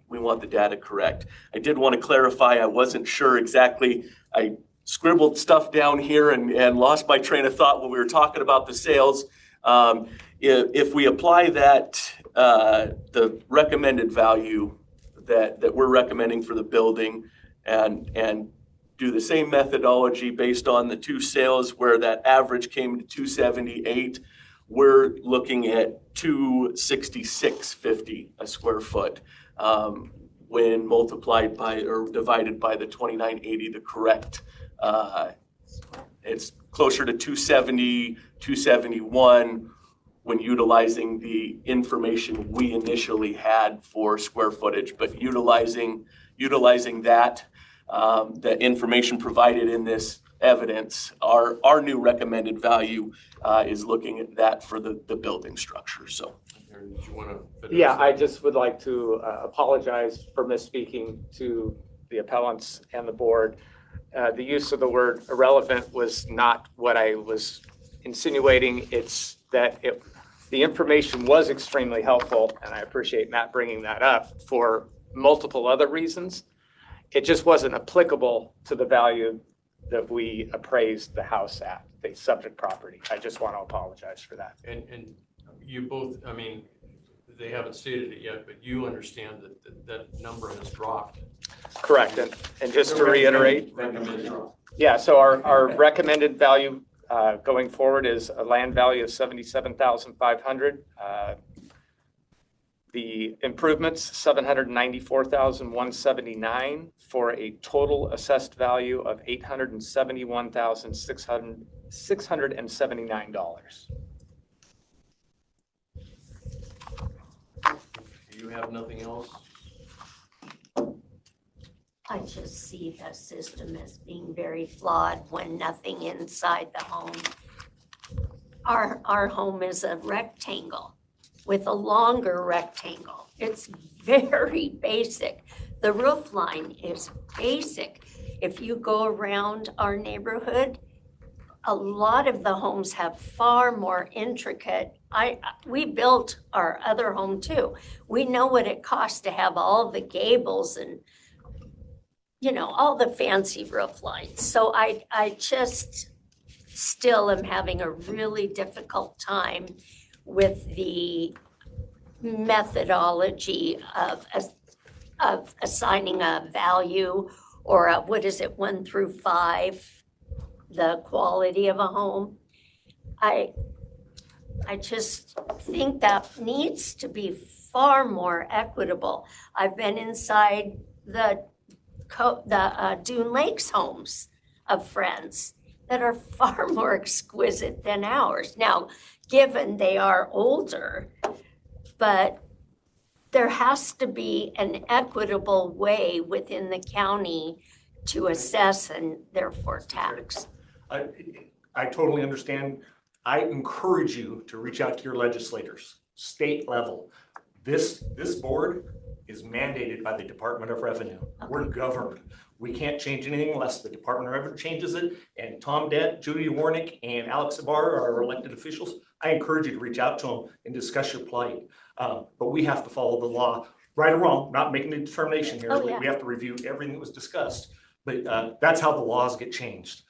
data correct. I did want to clarify, I wasn't sure exactly. I scribbled stuff down here and lost my train of thought when we were talking about the sales. If we apply that, the recommended value that we're recommending for the building and do the same methodology based on the two sales where that average came to 278, we're looking at $266.50 a square foot when multiplied by or divided by the 2980, the correct. It's closer to 270, 271 when utilizing the information we initially had for square footage, but utilizing that, the information provided in this evidence, our new recommended value is looking at that for the building structure. So, Did you want to? Yeah, I just would like to apologize for misspeaking to the appellants and the board. The use of the word irrelevant was not what I was insinuating. It's that the information was extremely helpful, and I appreciate Matt bringing that up for multiple other reasons. It just wasn't applicable to the value that we appraised the house at, the subject property. I just want to apologize for that. And you both, I mean, they haven't stated it yet, but you understand that number has dropped. Correct. And just to reiterate, Recommended. yeah, so our recommended value going forward is a land value of $77,500. The improvements, $794,179 for a total assessed value of $871,679. You have nothing else? I just see the system as being very flawed when nothing inside the home. Our home is a rectangle with a longer rectangle. It's very basic. The roof line is basic. If you go around our neighborhood, a lot of the homes have far more intricate. We built our other home too. We know what it costs to have all the gables and, you know, all the fancy roof lines. So I just still am having a really difficult time with the methodology of assigning a value or a, 1 through 5, the quality of a home. I just think that needs to be far more equitable. I've been inside the Dune Lakes homes of friends that are far more exquisite than ours. Now, given they are older, but there has to be an equitable way within the county to assess and therefore tax. I totally understand. I encourage you to reach out to your legislators, state level. This board is mandated by the Department of Revenue. We're governed. We can't change anything unless the Department of Revenue changes it. And Tom Dent, Judy Warnick, and Alex Zabar are our elected officials. I encourage you to reach out to them and discuss your plight. But we have to follow the law, right or wrong, not making a determination here. Oh, yeah. We have to review everything that was discussed. But that's how the laws get changed.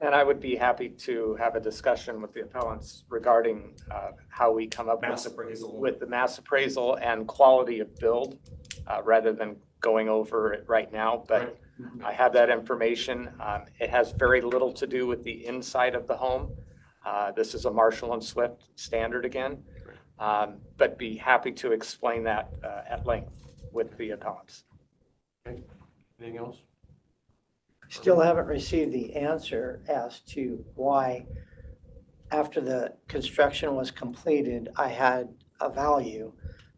And I would be happy to have a discussion with the appellants regarding how we come up Mass appraisal. with the mass appraisal and quality of build, rather than going over it right now. But I have that information. It has very little to do with the inside of the home. This is a Marshall and Swift standard again, but be happy to explain that at length with the appellants. Okay. Anything else? Still haven't received the answer as to why, after the construction was completed, I had a value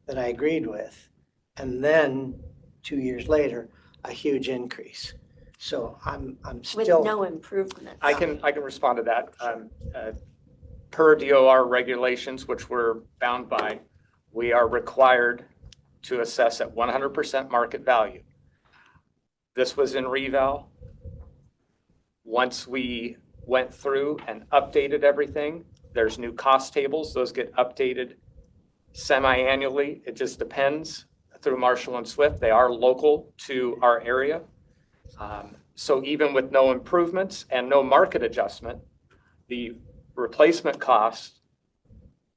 that I agreed with, and then 2 years later, a huge increase. So I'm With still. no improvement. I can respond to that. Per DOR regulations, which we're bound by, we are required to assess at 100% market value. This was in reval. Once we went through and updated everything, there's new cost tables. Those get updated semi-annually. It just depends through Marshall and Swift. They are local to our area. So even with no improvements and no market adjustment, the replacement cost,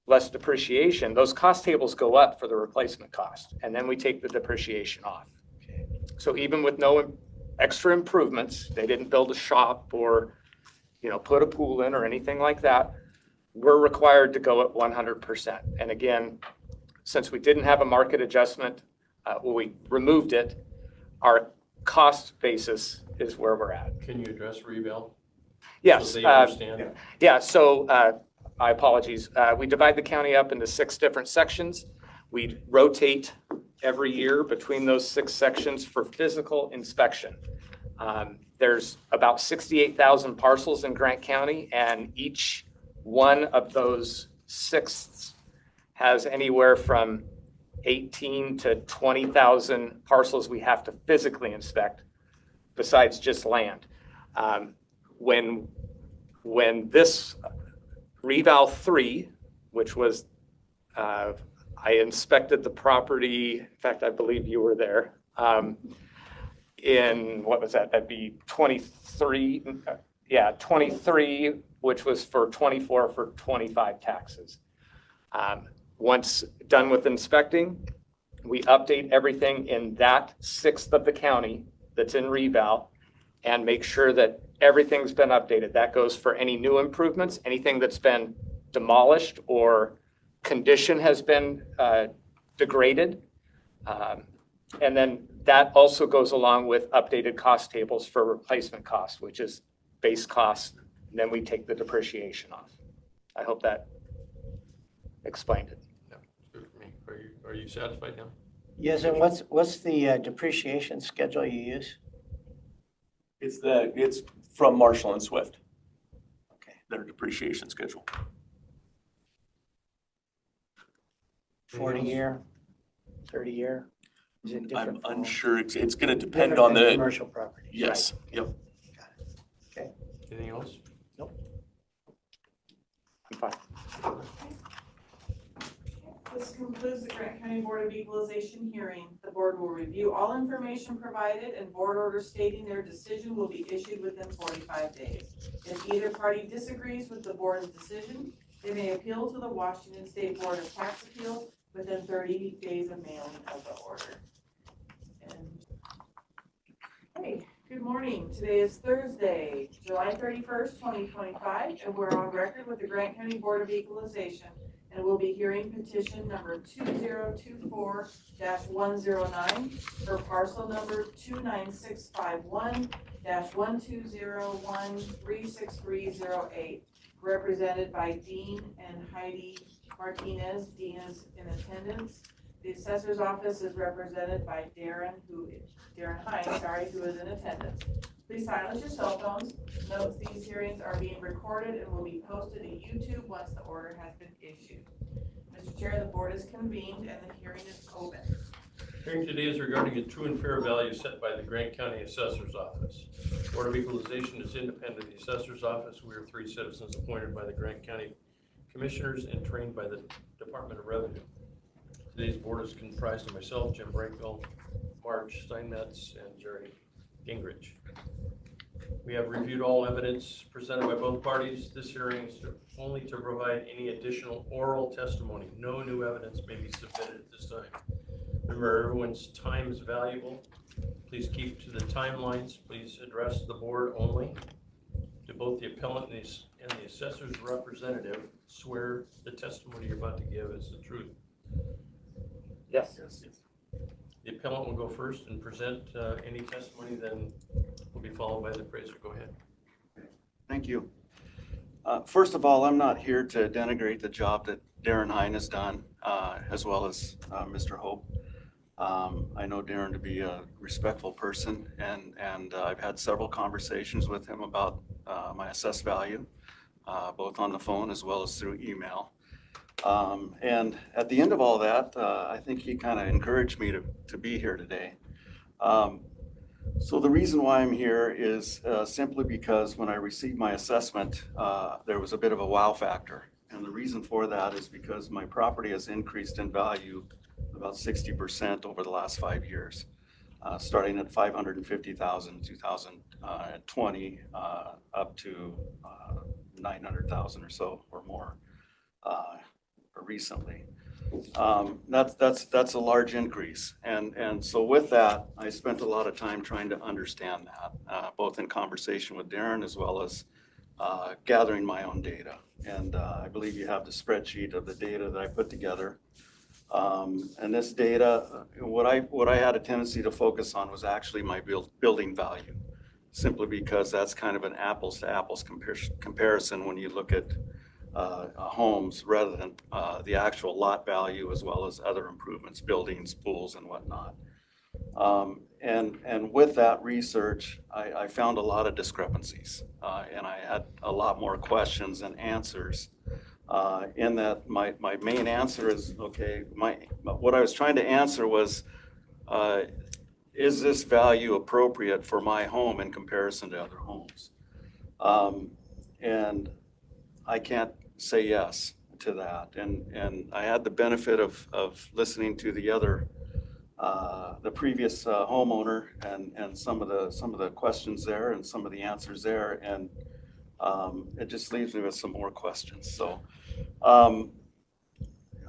less depreciation, those cost tables go up for the replacement cost. And then we take the depreciation off. So even with no extra improvements, they didn't build a shop or, put a pool in or anything like that, we're required to go at 100%. And again, since we didn't have a market adjustment, we removed it, our cost basis is where we're at. Can you address reval? Yes. So they understand. Yeah, so my apologies. We divide the county up into 6 different sections. We rotate every year between those 6 sections for physical inspection. There's about 68,000 parcels in Grant County, and each one of those 6 has anywhere from 18 to 20,000 parcels we have to physically inspect besides just land. When this reval 3, which was I inspected the property, in fact, I believe you were there, in, what was that? That'd be 23, 23, which was for 24 for 25 taxes. Once done with inspecting, we update everything in that sixth of the county that's in reval and make sure that everything's been updated. That goes for any new improvements, anything that's been demolished or condition has been degraded. And then that also goes along with updated cost tables for replacement cost, which is base cost, and then we take the depreciation off. I hope that explained it. Yeah, good for me. Are you satisfied now? Yes, and what's the depreciation schedule you use? It's from Marshall and Swift. Okay. Their depreciation schedule. 40-year, 30-year? Is it I'm different? for all? unsure. It's going to depend Different on than the, commercial property. yes, yep. Anything else? I'm fine. This concludes the Grant County Board of Equalization hearing. The board will review all information provided and board orders stating their decision will be issued within 45 days. If either party disagrees with the board's decision, they may appeal to the Washington State Board of Tax Appeals within 30 days of mailing of the order. Hey, good morning. Today is Thursday, July 31st, 2025, and we're on record with the Grant County Board of Equalization. And we'll be hearing petition number 2024-109 for parcel number 29651-1201-36308, represented by Dean and Heidi Martinez. Dean is in attendance. The assessor's office is represented by Darren Hine, who is in attendance. Please silence your cell phones. Note these hearings are being recorded and will be posted to YouTube once the order has been issued. Mr. Chair, the board is convened and the hearing is open. Hearing today is regarding a true and fair value set by the Grant County Assessor's Office. Board of Equalization is independent of the Assessor's Office. We are 3 citizens appointed by the Grant County Commissioners and trained by the Department of Revenue. Today's board is comprised of myself, Jim Brankville, Marge Steinmetz, and Jerry Gingrich. We have reviewed all evidence presented by both parties. This hearing is only to provide any additional oral testimony. No new evidence may be submitted at this time. Remember, everyone's time is valuable. Please keep to the timelines. Please address the board only. Do both the appellant and the assessor's representative swear the testimony you're about to give is the truth? Yes. The appellant will go first and present any testimony, then will be followed by the appraiser. Go ahead. Thank you. First of all, I'm not here to denigrate the job that Darren Hine has done, as well as Mr. Hope. I know Darren to be a respectful person, and I've had several conversations with him about my assessed value, both on the phone as well as through email. And at the end of all that, I think he kind of encouraged me to be here today. So the reason why I'm here is simply because when I received my assessment, there was a bit of a wow factor. And the reason for that is because my property has increased in value about 60% over the last 5 years, starting at $550,000 in 2020 up to $900,000 or so or more recently. That's a large increase. And so with that, I spent a lot of time trying to understand that, both in conversation with Darren as well as gathering my own data. And I believe you have the spreadsheet of the data that I put together. And this data, what I had a tendency to focus on was actually my building value, simply because that's kind of an apples to apples comparison when you look at homes rather than the actual lot value, as well as other improvements, buildings, pools, and whatnot. And with that research, I found a lot of discrepancies, and I had a lot more questions than answers. In that, my main answer is, okay, what I was trying to answer was, is this value appropriate for my home in comparison to other homes? And I can't say yes. to that. And I had the benefit of listening to the previous homeowner and some of the questions there and some of the answers there. And it just leaves me with some more questions. So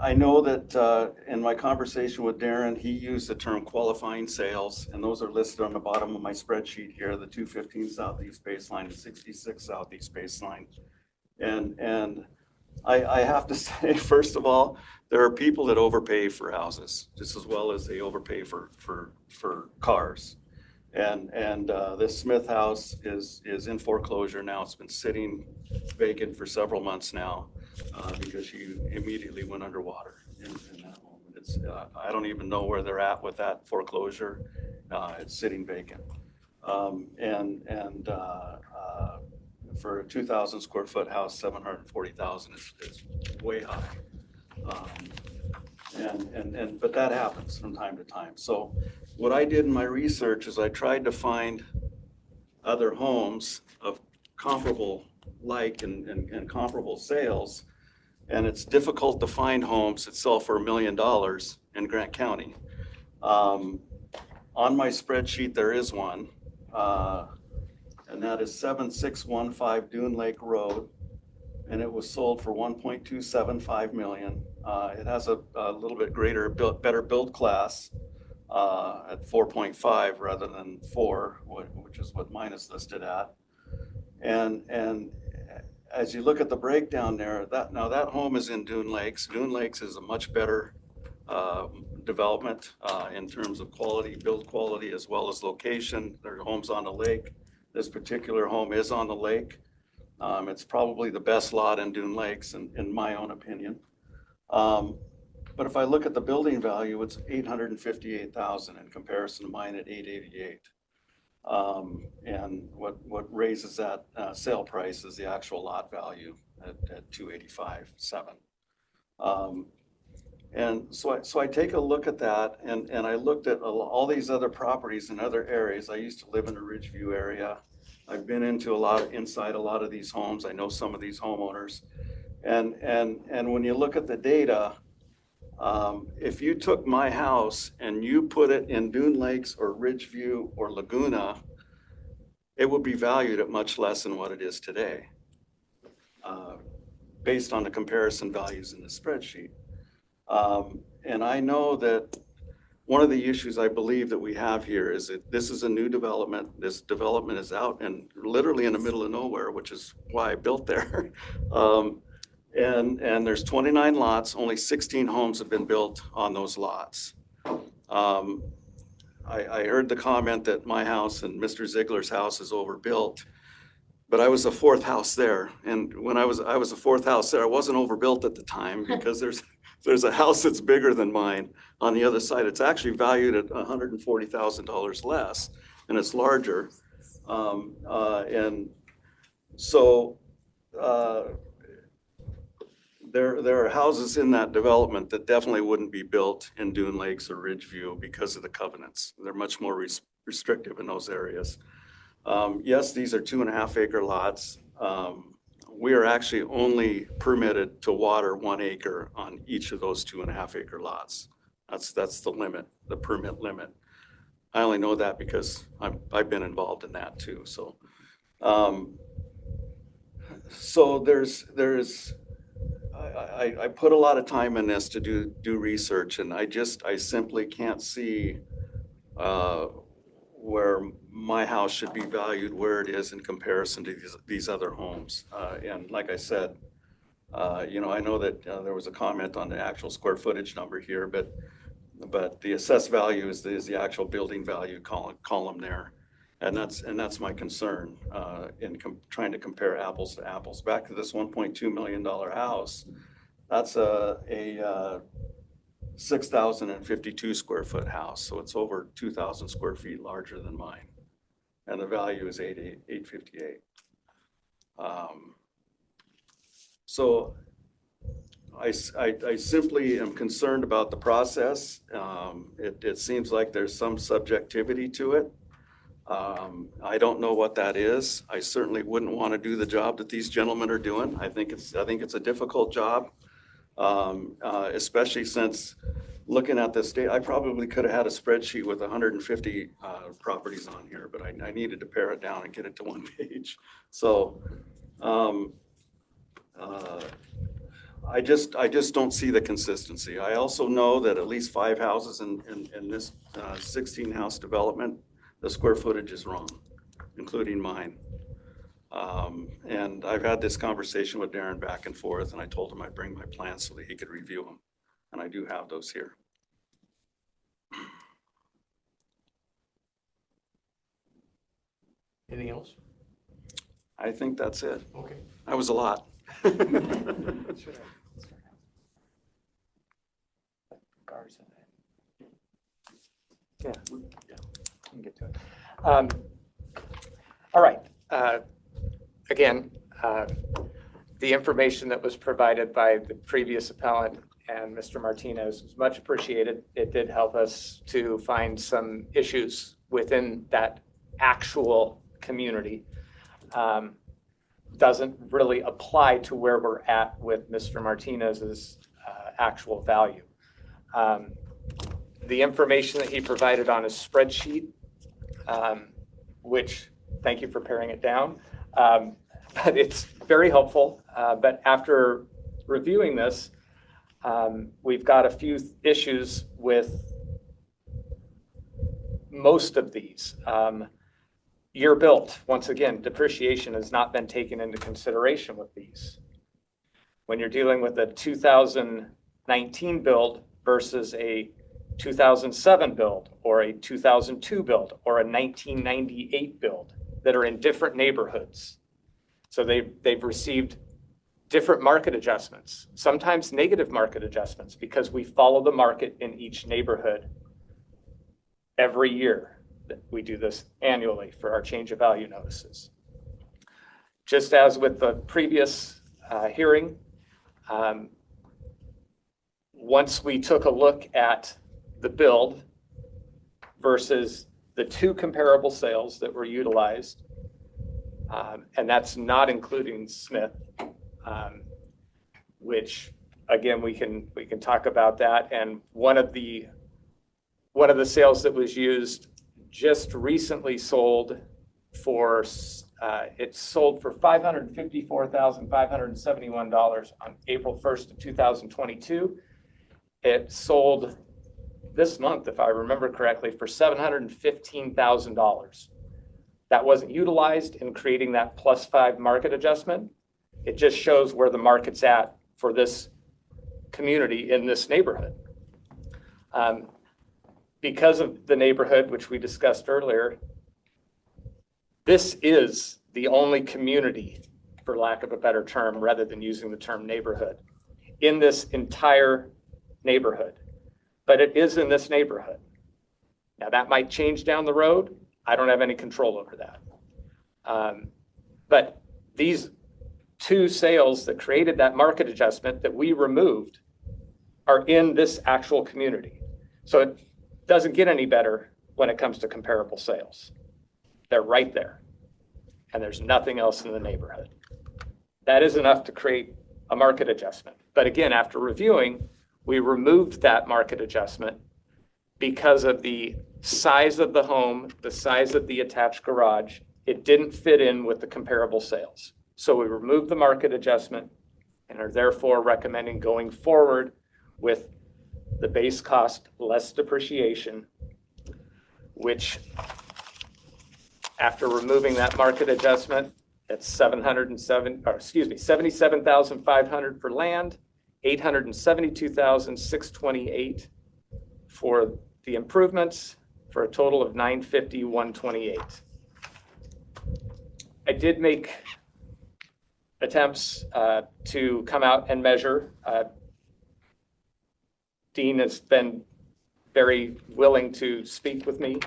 I know that in my conversation with Darren, he used the term qualifying sales, and those are listed on the bottom of my spreadsheet here, the 215 southeast baseline, the 66 southeast baseline. And I have to say, first of all, there are people that overpay for houses just as well as they overpay for cars. And this Smith house is in foreclosure now. It's been sitting vacant for several months now because she immediately went underwater in that home. It's I don't even know where they're at with that foreclosure. It's sitting vacant. For a 2,000 square foot house, 740,000 is way high. But that happens from time to time. So what I did in my research is I tried to find other homes of comparable and comparable sales. And it's difficult to find homes that sell for $1 million in Grant County. On my spreadsheet, there is one. And that is 7615 Dune Lake Road, and it was sold for $1.275 million. It has a little bit better build class at 4.5 rather than 4, which is what mine is listed at. And as you look at the breakdown there, that home is in Dune Lakes. Dune Lakes is a much better development in terms of quality, build quality, as well as location. There are homes on the lake. This particular home is on the lake. It's probably the best lot in Dune Lakes, in my own opinion. But if I look at the building value, it's $858,000 in comparison to mine at $888. And what raises that sale price is the actual lot value at $285,700. And so I take a look at that, and I looked at all these other properties in other areas. I used to live in the Ridgeview area. I've been inside a lot of these homes. I know some of these homeowners. And when you look at the data, if you took my house and you put it in Dune Lakes or Ridgeview or Laguna, it would be valued at much less than what it is today, based on the comparison values in the spreadsheet. And I know that one of the issues I believe that we have here is that this is a new development. This development is out and literally in the middle of nowhere, which is why I built there. And there's 29 lots, only 16 homes have been built on those lots. I heard the comment that my house and Mr. Ziegler's house is overbuilt, but I was the fourth house there. And when I was the fourth house there, I wasn't overbuilt at the time because there's a house that's bigger than mine on the other side. It's actually valued at $140,000 less, and it's larger. And so there are houses in that development that definitely wouldn't be built in Dune Lakes or Ridgeview because of the covenants. They're much more restrictive in those areas. Yes, these are 2.5 acre lots. We are actually only permitted to water 1 acre on each of those 2.5 acre lots. That's the limit, the permit limit. I only know that because I've been involved in that too. So, I put a lot of time in this to do research, and I simply can't see where my house should be valued where it is in comparison to these other homes. And like I said, I know that there was a comment on the actual square footage number here, but the assessed value is the actual building value column there. And that's my concern in trying to compare apples to apples. Back to this $1.2 million house, that's a 6,052 square foot house. So it's over 2,000 square feet larger than mine. And the value is $858. So I simply am concerned about the process. It seems like there's some subjectivity to it. I don't know what that is. I certainly wouldn't want to do the job that these gentlemen are doing. I think it's a difficult job. Especially since looking at this data, I probably could have had a spreadsheet with 150 properties on here, but I needed to pare it down and get it to one page. So I just don't see the consistency. I also know that at least 5 houses in this 16 house development, the square footage is wrong, including mine. And I've had this conversation with Darren back and forth, and I told him I'd bring my plans so that he could review them. And I do have those here. Anything else? I think that's it. Okay. That was a lot. Yeah, we can get to it. All right. Again, the information that was provided by the previous appellant and Mr. Martinez was much appreciated. It did help us to find some issues within that actual community. Doesn't really apply to where we're at with Mr. Martinez's actual value. The information that he provided on his spreadsheet, which, thank you for paring it down, but it's very helpful. But after reviewing this, we've got a few issues with most of these. Year built, once again, depreciation has not been taken into consideration with these. When you're dealing with a 2019 build versus a 2007 build or a 2002 build or a 1998 build that are in different neighborhoods. So they've received different market adjustments, sometimes negative market adjustments, because we follow the market in each neighborhood every year. We do this annually for our change of value notices. Just as with the previous hearing, once we took a look at the build versus the 2 comparable sales that were utilized, and that's not including Smith, which again we can talk about that. And one of the sales that was used just recently sold for it sold for $554,571 on April 1st of 2022. It sold this month, if I remember correctly, for $715,000. That wasn't utilized in creating that +5 market adjustment. It just shows where the market's at for this community in this neighborhood. Because of the neighborhood, which we discussed earlier, this is the only community, for lack of a better term, rather than using the term neighborhood, in this entire neighborhood. But it is in this neighborhood. Now that might change down the road. I don't have any control over that. But these 2 sales that created that market adjustment that we removed are in this actual community. So it doesn't get any better when it comes to comparable sales. They're right there. And there's nothing else in the neighborhood. That is enough to create a market adjustment. But again, after reviewing, we removed that market adjustment because of the size of the home, the size of the attached garage. It didn't fit in with the comparable sales. So we removed the market adjustment and are therefore recommending going forward with the base cost less depreciation, which after removing that market adjustment, it's $77,500 for land, $872,628 for the improvements, for a total of $950,128. I did make attempts to come out and measure. Dean has been very willing to speak with me.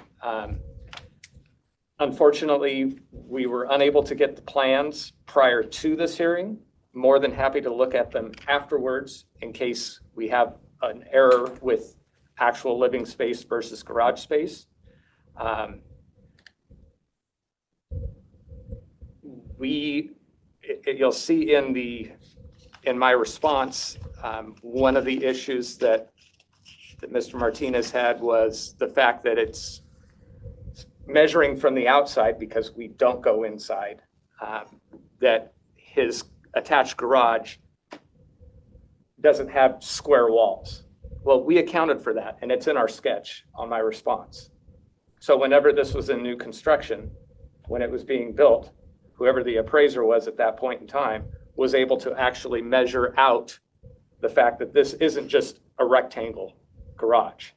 Unfortunately, we were unable to get the plans prior to this hearing. More than happy to look at them afterwards in case we have an error with actual living space versus garage space. You'll see in my response One of the issues that Mr. Martinez had was the fact that it's measuring from the outside, because we don't go inside, that his attached garage doesn't have square walls. Well, we accounted for that, and it's in our sketch on my response. So whenever this was in new construction, when it was being built, whoever the appraiser was at that point in time was able to actually measure out the fact that this isn't just a rectangle garage.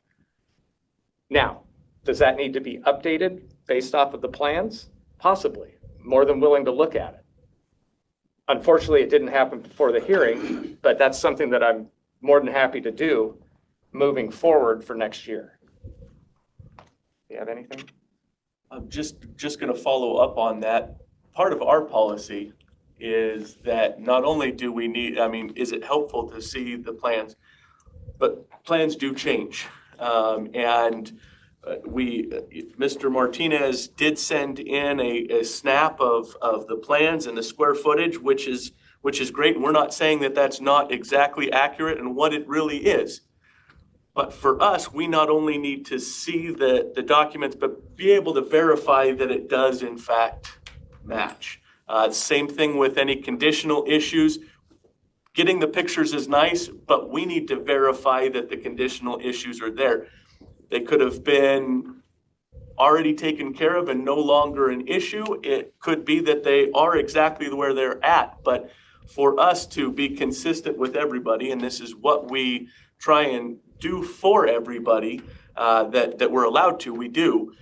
Now, does that need to be updated based off of the plans? Possibly. More than willing to look at it. Unfortunately, it didn't happen before the hearing, but that's something that I'm more than happy to do moving forward for next year. Do you have anything? I'm just going to follow up on that. Part of our policy is that not only do we need, is it helpful to see the plans, but plans do change. Mr. Martinez did send in a snap of the plans and the square footage, which is great. And we're not saying that that's not exactly accurate and what it really is. But for us, we not only need to see the documents, but be able to verify that it does in fact match. Same thing with any conditional issues. Getting the pictures is nice, but we need to verify that the conditional issues are there. They could have been already taken care of and no longer an issue. It could be that they are exactly where they're at. But for us to be consistent with everybody, and this is what we try and do for everybody that we're allowed to, we do,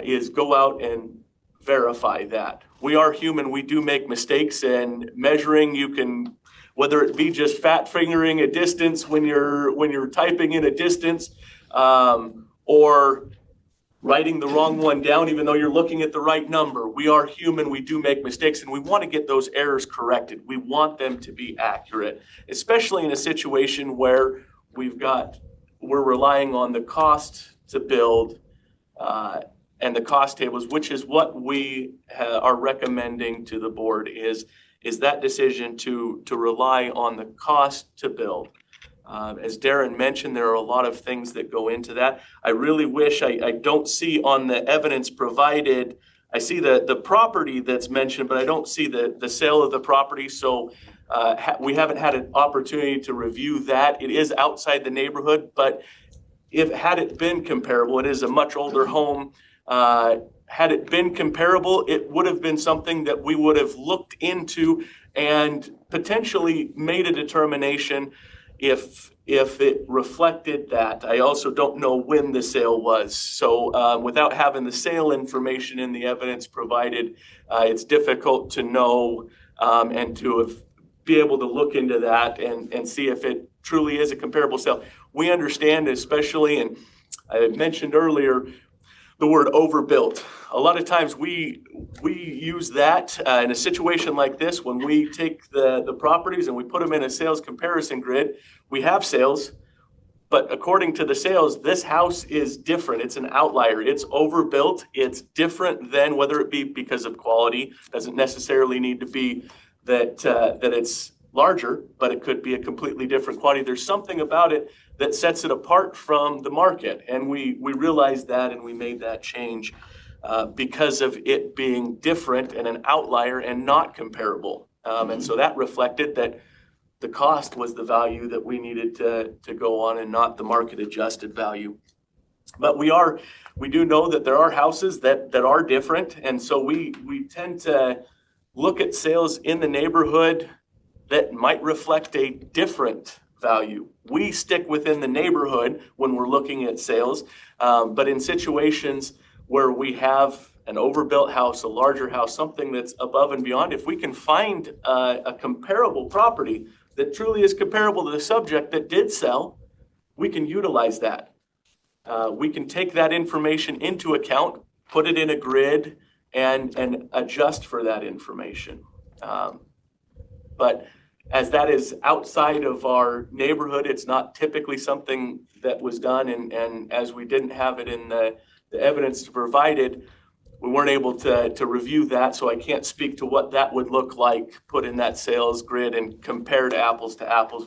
is go out and verify that. We are human. We do make mistakes, and measuring, you can, whether it be just fat fingering a distance when you're typing in a distance, or writing the wrong one down even though you're looking at the right number. We are human. We do make mistakes, and we want to get those errors corrected. We want them to be accurate, especially in a situation where we're relying on the cost to build and the cost tables, which is what we are recommending to the board, is that decision to rely on the cost to build. As Darren mentioned, there are a lot of things that go into that. I really wish, I don't see on the evidence provided, I see the property that's mentioned, but I don't see the sale of the property. So we haven't had an opportunity to review that. It is outside the neighborhood, but had it been comparable, it is a much older home. Had it been comparable, it would have been something that we would have looked into and potentially made a determination if it reflected that. I also don't know when the sale was. So without having the sale information in the evidence provided, it's difficult to know and to be able to look into that and see if it truly is a comparable sale. We understand, especially, and I mentioned earlier, the word overbuilt. A lot of times we use that in a situation like this when we take the properties and we put them in a sales comparison grid. We have sales, but according to the sales, this house is different. It's an outlier. It's overbuilt. It's different than, whether it be because of quality, doesn't necessarily need to be that it's larger, but it could be a completely different quality. There's something about it that sets it apart from the market. And we realized that, and we made that change because of it being different and an outlier and not comparable. And so that reflected that the cost was the value that we needed to go on and not the market adjusted value. But we do know that there are houses that are different. And so we tend to look at sales in the neighborhood that might reflect a different value. We stick within the neighborhood when we're looking at sales, but in situations where we have an overbuilt house, a larger house, something that's above and beyond, if we can find a comparable property that truly is comparable to the subject that did sell, we can utilize that. We can take that information into account, put it in a grid, and adjust for that information. But as that is outside of our neighborhood, it's not typically something that was done. And as we didn't have it in the evidence provided, we weren't able to review that, so I can't speak to what that would look like, put in that sales grid and compare to apples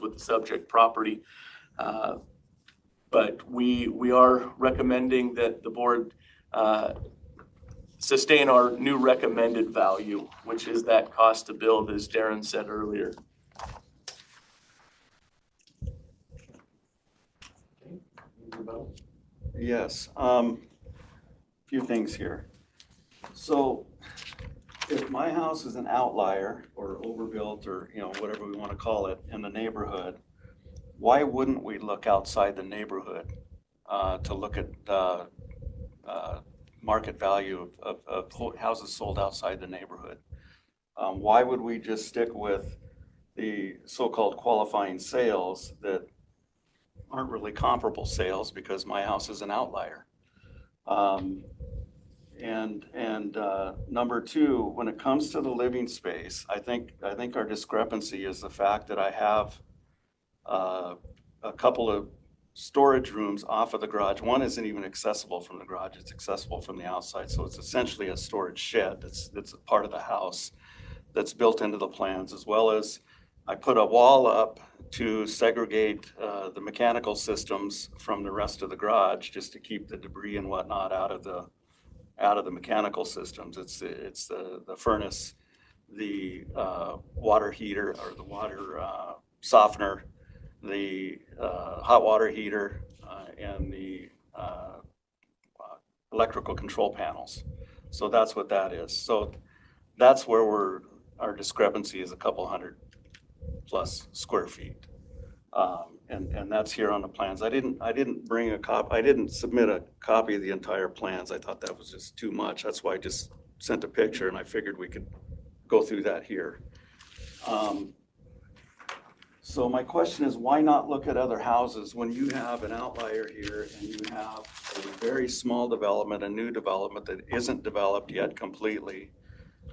with the subject property. But we are recommending that the board sustain our new recommended value, which is that cost to build, as Darren said earlier. Yes, few things here. So if my house is an outlier or overbuilt or, whatever we want to call it in the neighborhood, why wouldn't we look outside the neighborhood to look at market value of houses sold outside the neighborhood? Why would we just stick with the so-called qualifying sales that aren't really comparable sales because my house is an outlier? And number two, when it comes to the living space, I think our discrepancy is the fact that I have a couple of storage rooms off of the garage. One isn't even accessible from the garage, it's accessible from the outside. So it's essentially a storage shed that's a part of the house that's built into the plans, as well as I put a wall up to segregate the mechanical systems from the rest of the garage, just to keep the debris and whatnot out of the mechanical systems. It's the furnace, the water heater or the water softener, the hot water heater, and the electrical control panels. So that's what that is. So that's where our discrepancy is a couple hundred plus square feet. And that's here on the plans. I didn't bring a copy. I didn't submit a copy of the entire plans. I thought that was just too much. That's why I just sent a picture, and I figured we could go through that here. So my question is, why not look at other houses when you have an outlier here and you have a very small development, a new development that isn't developed yet completely?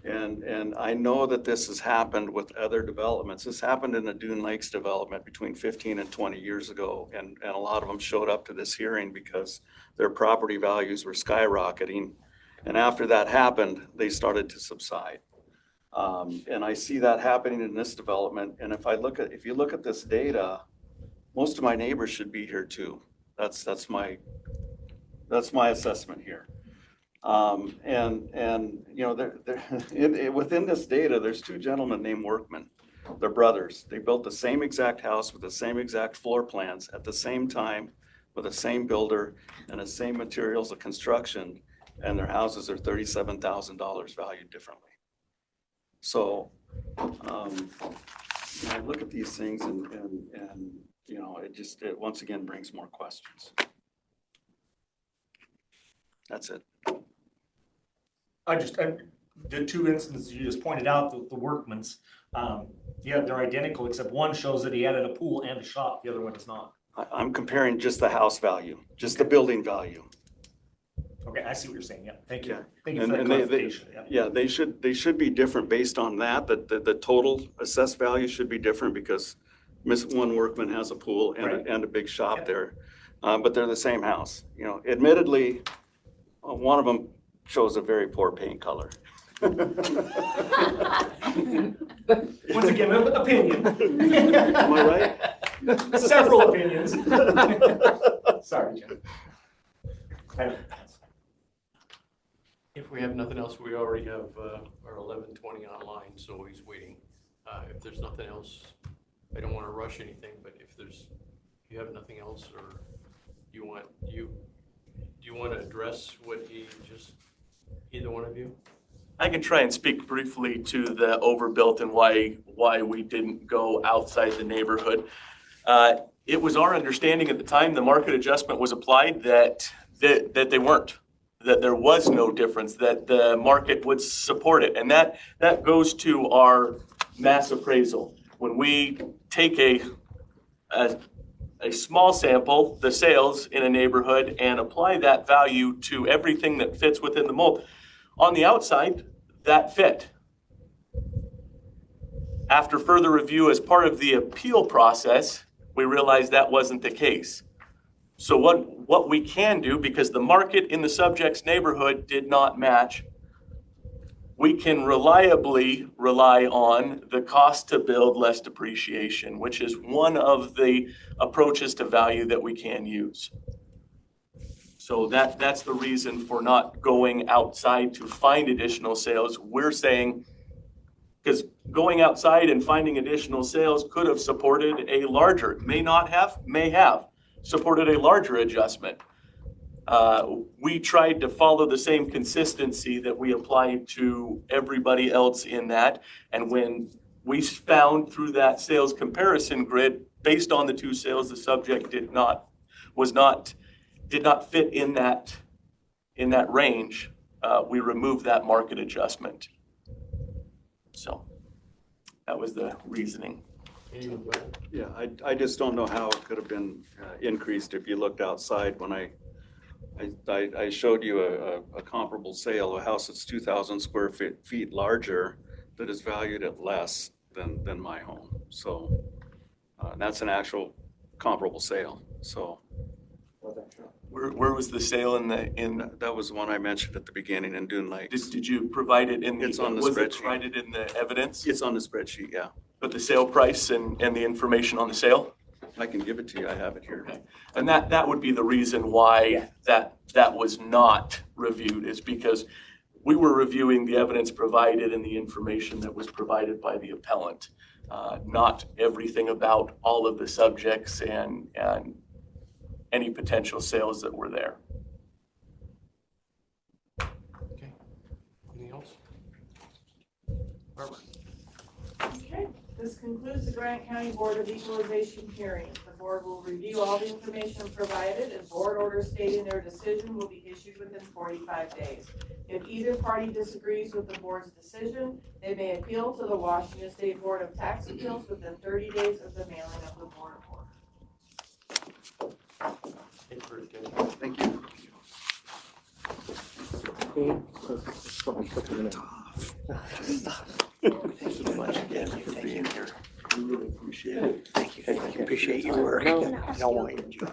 And I know that this has happened with other developments. This happened in the Dune Lakes development between 15 and 20 years ago. And a lot of them showed up to this hearing because their property values were skyrocketing. And after that happened, they started to subside. And I see that happening in this development. And if you look at this data, most of my neighbors should be here too. That's my assessment here. Within this data, there's two gentlemen named Workman. They're brothers. They built the same exact house with the same exact floor plans at the same time with the same builder and the same materials of construction, and their houses are $37,000 valued differently. So I look at these things and it once again brings more questions. That's it. The two instances you just pointed out, the Workmans, they're identical, except one shows that he added a pool and a shop, the other one does not. I'm comparing just the house value, just the building value. Okay, I see what you're saying, yeah, thank you. Yeah. Thank you for that clarification. They should be different based on that, the total assessed value should be different because one Workman has a pool and a big shop there, but they're the same house. Admittedly, one of them shows a very poor paint color. Once again, opinion. Am I right? Several opinions. Sorry, Jim. If we have nothing else, we already have our 11:20 online, so he's waiting. If there's nothing else, I don't want to rush anything, but if you have nothing else, or do you want to address what he just, either one of you? I can try and speak briefly to the overbuilt and why we didn't go outside the neighborhood. It was our understanding at the time the market adjustment was applied that they weren't, that there was no difference, that the market would support it. And that goes to our mass appraisal. When we take a small sample, the sales in a neighborhood, and apply that value to everything that fits within the mold, on the outside, that fit. After further review as part of the appeal process, we realized that wasn't the case. So what we can do, because the market in the subject's neighborhood did not match, we can reliably rely on the cost to build less depreciation, which is one of the approaches to value that we can use. So that's the reason for not going outside to find additional sales. We're saying, because going outside and finding additional sales could have supported a larger, may have supported a larger adjustment. We tried to follow the same consistency that we applied to everybody else in that. And when we found through that sales comparison grid, based on the two sales, the subject did not fit in that range, we removed that market adjustment. So that was the reasoning. Yeah, I just don't know how it could have been increased if you looked outside. When I showed you a comparable sale, a house that's 2,000 square feet larger that is valued at less than my home. So that's an actual comparable sale. So Where was the sale in that was the one I mentioned at the beginning in Dune Lakes. Did you provide it in the? It's on the was it spreadsheet. provided in the evidence? It's on the spreadsheet, yeah. But the sale price and the information on the sale? I can give it to you. I have it here. Okay. And that would be the reason why that was not reviewed, is because we were reviewing the evidence provided and the information that was provided by the appellant, not everything about all of the subjects and any potential sales that were there. Okay. Anything else? Barbara? Okay, this concludes the Grant County Board of Equalization hearings. The board will review all the information provided, and board orders stating their decision will be issued within 45 days. If either party disagrees with the board's decision, they may appeal to the Washington State Board of Tax Appeals within 30 days of the mailing of the board order. Thank you. Thank you so much again for being here. We really appreciate it. Thank you. I appreciate your work. I don't want your job.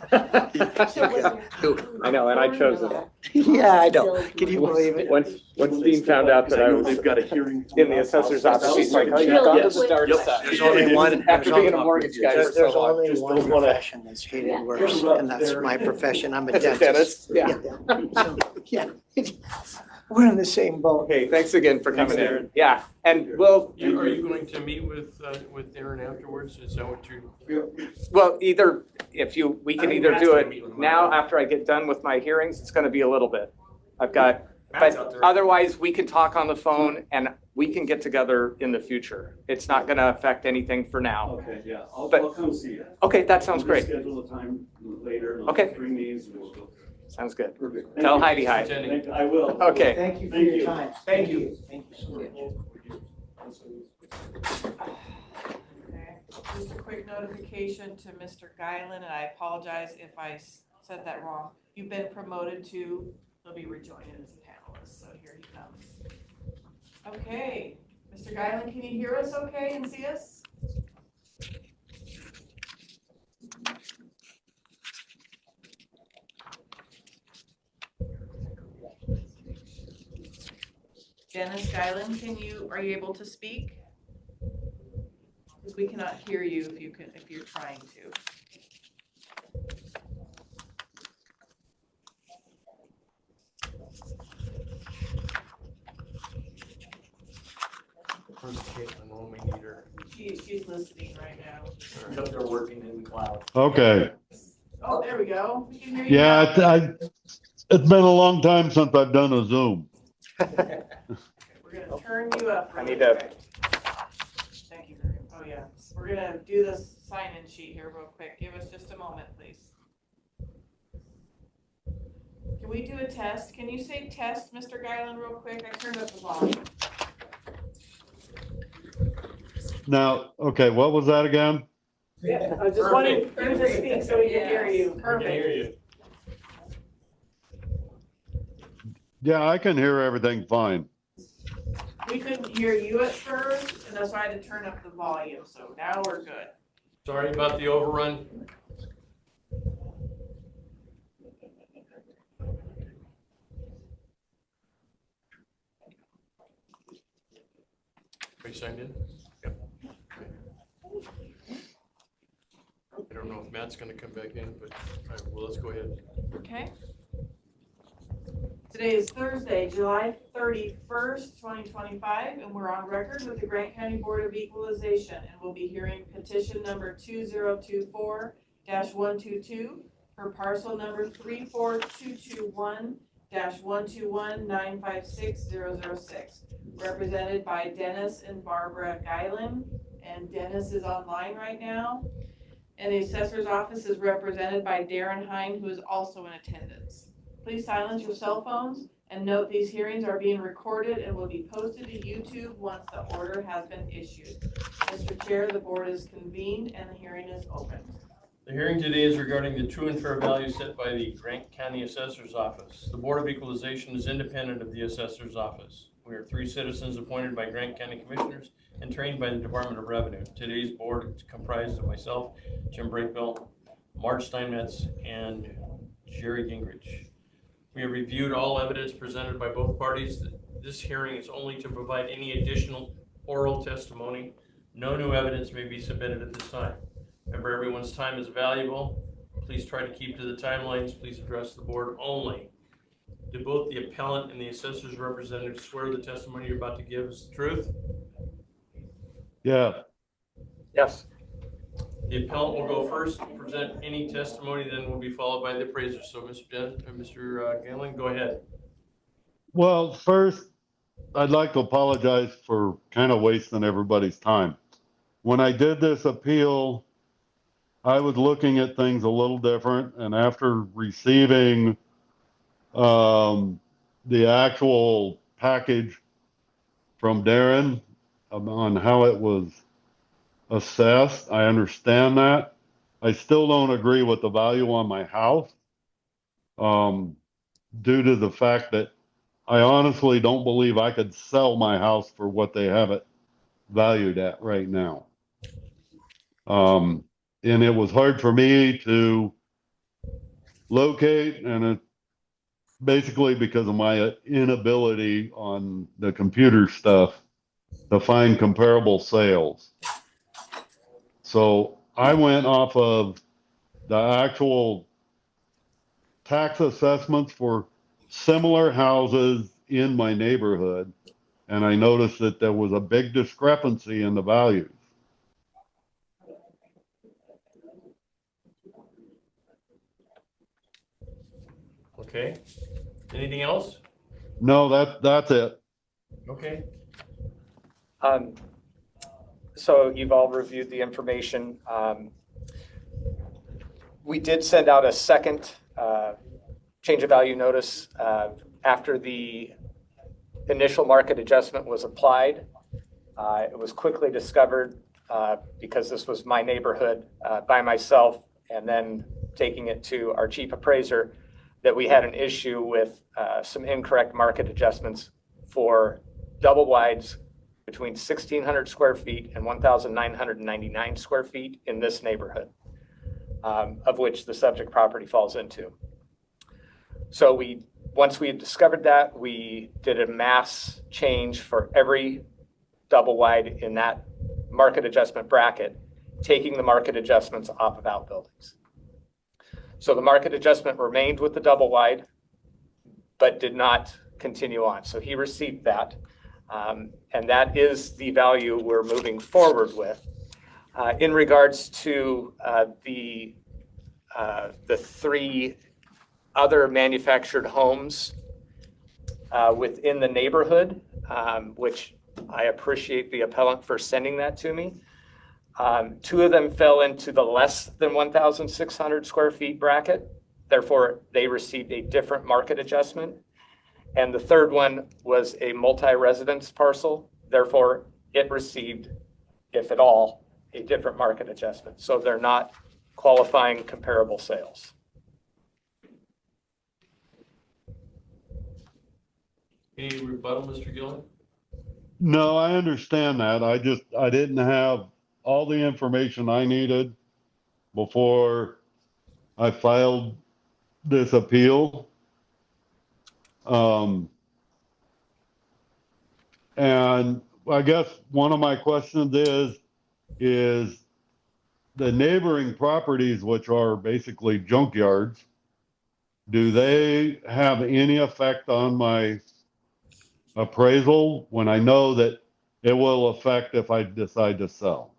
I know, and I chose it. Yeah, I know. Can you believe it? Once Dean found out that I was They've got a hearing in the assessor's office, he's like, oh, you've gone to the dark side. There's only one. After being a mortgage guy for There's so long. only one profession that's hated worse, and that's my profession. I'm a dentist. Yeah. So, yeah. We're in the same boat. Okay, thanks again for coming in. Yeah, and we'll. Are you going to meet with Darren afterwards? Is that what you? Well, we can either do it now after I get done with my hearings. It's going to be a little bit. But otherwise we can talk on the phone and we can get together in the future. It's not going to affect anything for now. Okay, yeah, I'll come see you. Okay, that sounds great. Schedule a time later. Okay. Bring these. We'll go. Sounds good. Perfect. Tell Heidi hi. I will. Okay. Thank you for your time. Thank you. Thank you so much. Okay, just a quick notification to Mr. Guyland, and I apologize if I said that wrong. You've been promoted to, he'll be rejoining as a panelist, so here he comes. Okay, Mr. Guyland, can you hear us okay and see us? Dennis Guyland, are you able to speak? Because we cannot hear you if you're trying to. She's listening right now. They're working in the cloud. Okay, Oh, there we go. We can hear you yeah, now. it's been a long time since I've done a Zoom. We're gonna turn you up. I really need to- quick. Thank you. Oh, yeah. We're gonna do this sign-in sheet here real quick. Give us just a moment, please. Can we do a test? Can you say test, Mr. Guyland, real quick? I turned up the volume. Now, okay, what was that again? Yeah, I just wanted you to speak so we can hear you. Perfect. Yeah, I can hear everything fine. We couldn't hear you at first, and that's why I had to turn up the volume, so now we're good. Sorry about the overrun. signed in? Yep. I don't know if Matt's gonna come back in, but, well, let's go ahead. Okay. Today is Thursday, July 31st, 2025, and we're on record with the Grant County Board of Equalization, and we'll be hearing petition number 2024-122 for parcel number 34221-121956006, represented by Dennis and Barbara Guyland, and Dennis is online right now. And the assessor's office is represented by Darren Hine, who is also in attendance. Please silence your cell phones and note these hearings are being recorded and will be posted to YouTube once the order has been issued. Mr. Chair, the board is convened and the hearing is open. The hearing today is regarding the true and fair value set by the Grant County Assessor's Office. The Board of Equalization is independent of the Assessor's Office. We are 3 citizens appointed by Grant County Commissioners and trained by the Department of Revenue. Today's board is comprised of myself, Jim Breakbill, Marge Steinmetz, and Jerry Gingrich. We have reviewed all evidence presented by both parties. This hearing is only to provide any additional oral testimony. No new evidence may be submitted at this time. Remember, everyone's time is valuable. Please try to keep to the timelines. Please address the board only. Do both the appellant and the assessor's representative swear the testimony you're about to give is the truth? Yeah. Yes. The appellant will go first, present any testimony, then will be followed by the appraiser. So, Mr. Galen, go ahead. Well, first, I'd like to apologize for kind of wasting everybody's time. When I did this appeal, I was looking at things a little different, and after receiving the actual package from Darren on how it was assessed, I understand that. I still don't agree with the value on my house due to the fact that I honestly don't believe I could sell my house for what they have it valued at right now. And it was hard for me to locate, and it basically because of my inability on the computer stuff to find comparable sales. So I went off of the actual tax assessments for similar houses in my neighborhood, and I noticed that there was a big discrepancy in the values. Okay. Anything else? No, that's it. Okay. So you've all reviewed the information. We did send out a second change of value notice after the initial market adjustment was applied. It was quickly discovered because this was my neighborhood by myself, and then taking it to our chief appraiser, that we had an issue with some incorrect market adjustments for double wides between 1,600 square feet and 1,999 square feet in this neighborhood, of which the subject property falls into. So once we had discovered that, we did a mass change for every double wide in that market adjustment bracket, taking the market adjustments off of outbuildings. So the market adjustment remained with the double wide, but did not continue on. So he received that. And that is the value we're moving forward with. In regards to the 3 other manufactured homes within the neighborhood, which I appreciate the appellant for sending that to me. 2 of them fell into the less than 1,600 square feet bracket. Therefore, they received a different market adjustment. And the 3rd one was a multi-residence parcel. Therefore, it received, if at all, a different market adjustment. So they're not qualifying comparable sales. Any rebuttal, Mr. Gillen? No, I understand that. I didn't have all the information I needed before I filed this appeal. And I guess one of my questions is the neighboring properties, which are basically junkyards, do they have any effect on my appraisal when I know that it will affect if I decide to sell?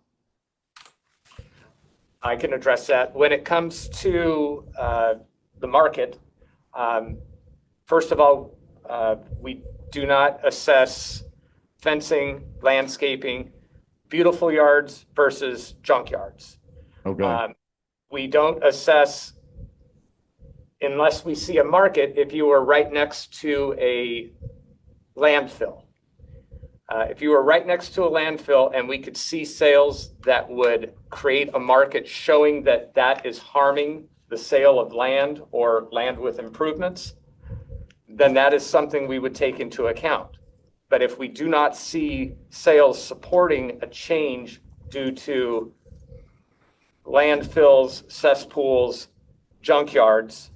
I can address that. When it comes to the market, first of all, we do not assess fencing, landscaping, beautiful yards versus junkyards. Okay, We don't assess unless we see a market if you are right next to a landfill. If you were right next to a landfill and we could see sales that would create a market showing that that is harming the sale of land or land with improvements, then that is something we would take into account. But if we do not see sales supporting a change due to landfills, cesspools, junkyards,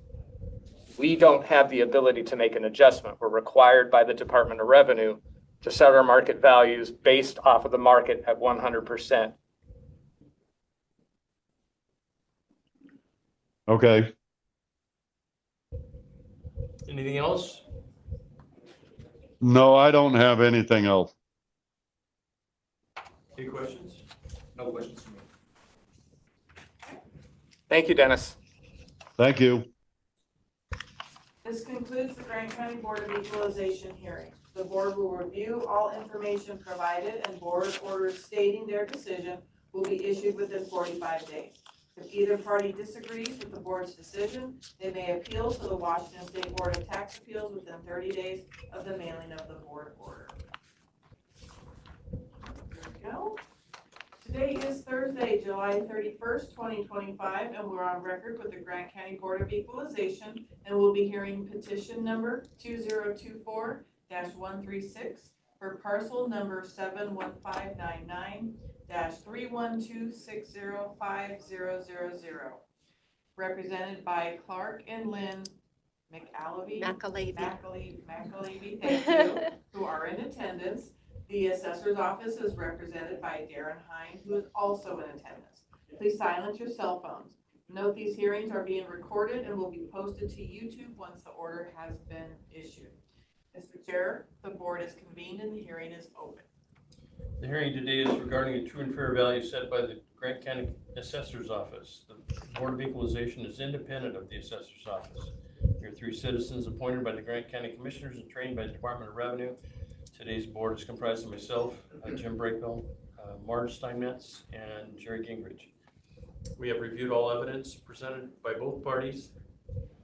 we don't have the ability to make an adjustment. We're required by the Department of Revenue to set our market values based off of the market at 100%. okay. Anything else? No, I don't have anything else. Any questions? No questions from me. Thank you, Dennis. Thank you. This concludes the Grant County Board of Equalization hearing. The board will review all information provided, and board orders stating their decision will be issued within 45 days. If either party disagrees with the board's decision, they may appeal to the Washington State Board of Tax Appeals within 30 days of the mailing of the board order. There we go. Today is Thursday, July 31st, 2025, and we're on record with the Grant County Board of Equalization, and we'll be hearing petition number 2024-136 for parcel number 71599-312605000, represented by Clark and Lynn McAlevey, thank you, who are in attendance. The assessor's office is represented by Darren Hine, who is also in attendance. Please silence your cell phones. Note these hearings are being recorded and will be posted to YouTube once the order has been issued. Mr. Chair, the board is convened and the hearing is open. The hearing today is regarding a true and fair value set by the Grant County Assessor's Office. The Board of Equalization is independent of the Assessor's Office. We are three citizens appointed by the Grant County Commissioners and trained by the Department of Revenue. Today's board is comprised of myself, Jim Breakville, Marge Steinmetz, and Jerry Gingrich. We have reviewed all evidence presented by both parties.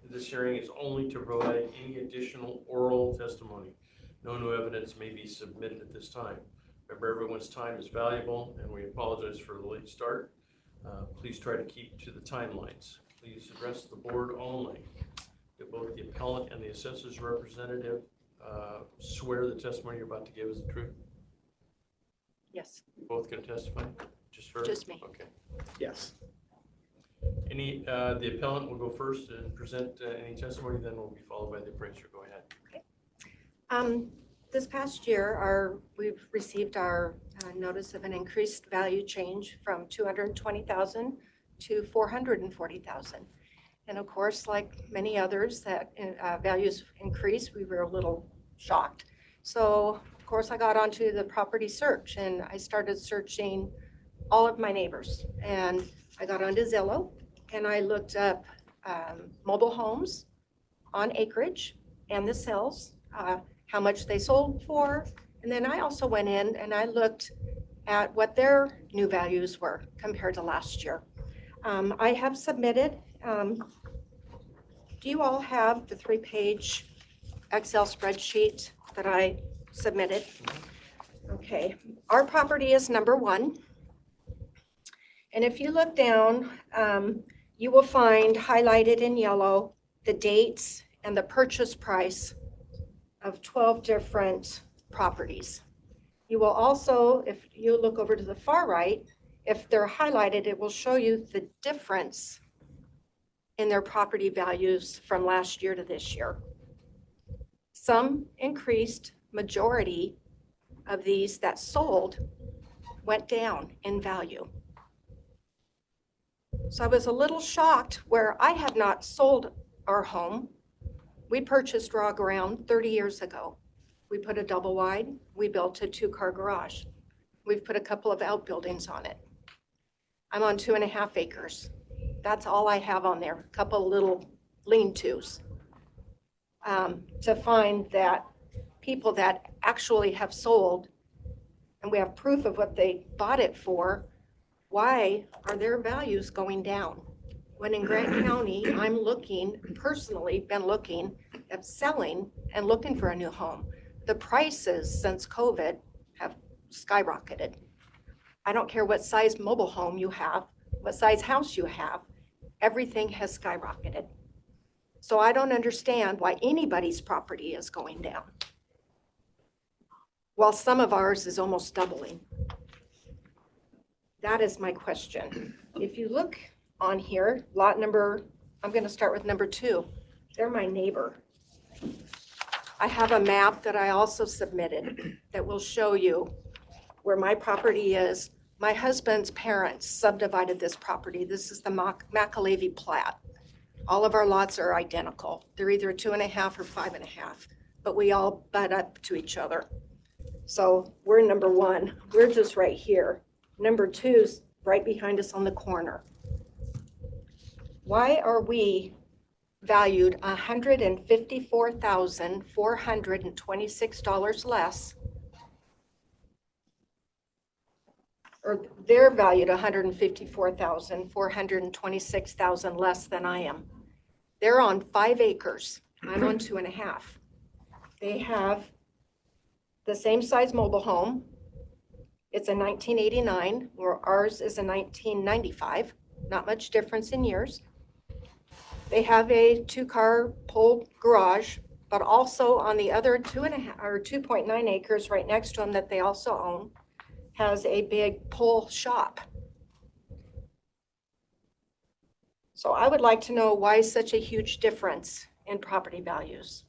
This hearing is only to provide any additional oral testimony. No new evidence may be submitted at this time. Remember, everyone's time is valuable, and we apologize for the late start. Please try to keep to the timelines. Please address the board only. Do both the appellant and the assessor's representative swear the testimony you're about to give is the truth? Yes. Both can testify? Just her? Just me. Okay. Yes. The appellant will go first and present any testimony, then will be followed by the appraiser. Go ahead. This past year, we've received our notice of an increased value change from $220,000 to $440,000. And of course, like many others that values increase, we were a little shocked. So of course, I got onto the property search and I started searching all of my neighbors. And I got onto Zillow and I looked up mobile homes on acreage and the sales, how much they sold for. And then I also went in and I looked at what their new values were compared to last year. I have submitted, do you all have the 3-page Excel spreadsheet that I submitted? Okay, our property is number 1. And if you look down, you will find highlighted in yellow the dates and the purchase price of 12 different properties. You will also, if you look over to the far right, if they're highlighted, it will show you the difference in their property values from last year to this year. Some increased, majority of these that sold went down in value. So I was a little shocked where I have not sold our home. We purchased raw ground 30 years ago. We put a double wide, we built a 2-car garage. We've put a couple of outbuildings on it. I'm on 2.5 acres. That's all I have on there, a couple little lean-tos. To find that people that actually have sold, and we have proof of what they bought it for, why are their values going down? When in Grant County, I'm personally been looking at selling and looking for a new home. The prices since COVID have skyrocketed. I don't care what size mobile home you have, what size house you have, everything has skyrocketed. So I don't understand why anybody's property is going down, while some of ours is almost doubling. That is my question. If you look on here, lot number, I'm going to start with number 2. They're my neighbor. I have a map that I also submitted that will show you where my property is. My husband's parents subdivided this property. This is the McAlevey plat. All of our lots are identical. They're either 2.5 or 5.5, but we all butt up to each other. So we're number 1. We're just right here. Number 2's right behind us on the corner. Why are we valued $154,426 less? Or they're valued $154,426 less than I am. They're on 5 acres. I'm on 2.5. They have the same size mobile home. It's a 1989, where ours is a 1995. Not much difference in years. They have a 2-car pulled garage, but also on the other 2.9 acres right next to them that they also own, has a big pull shop. So I would like to know why such a huge difference in property values.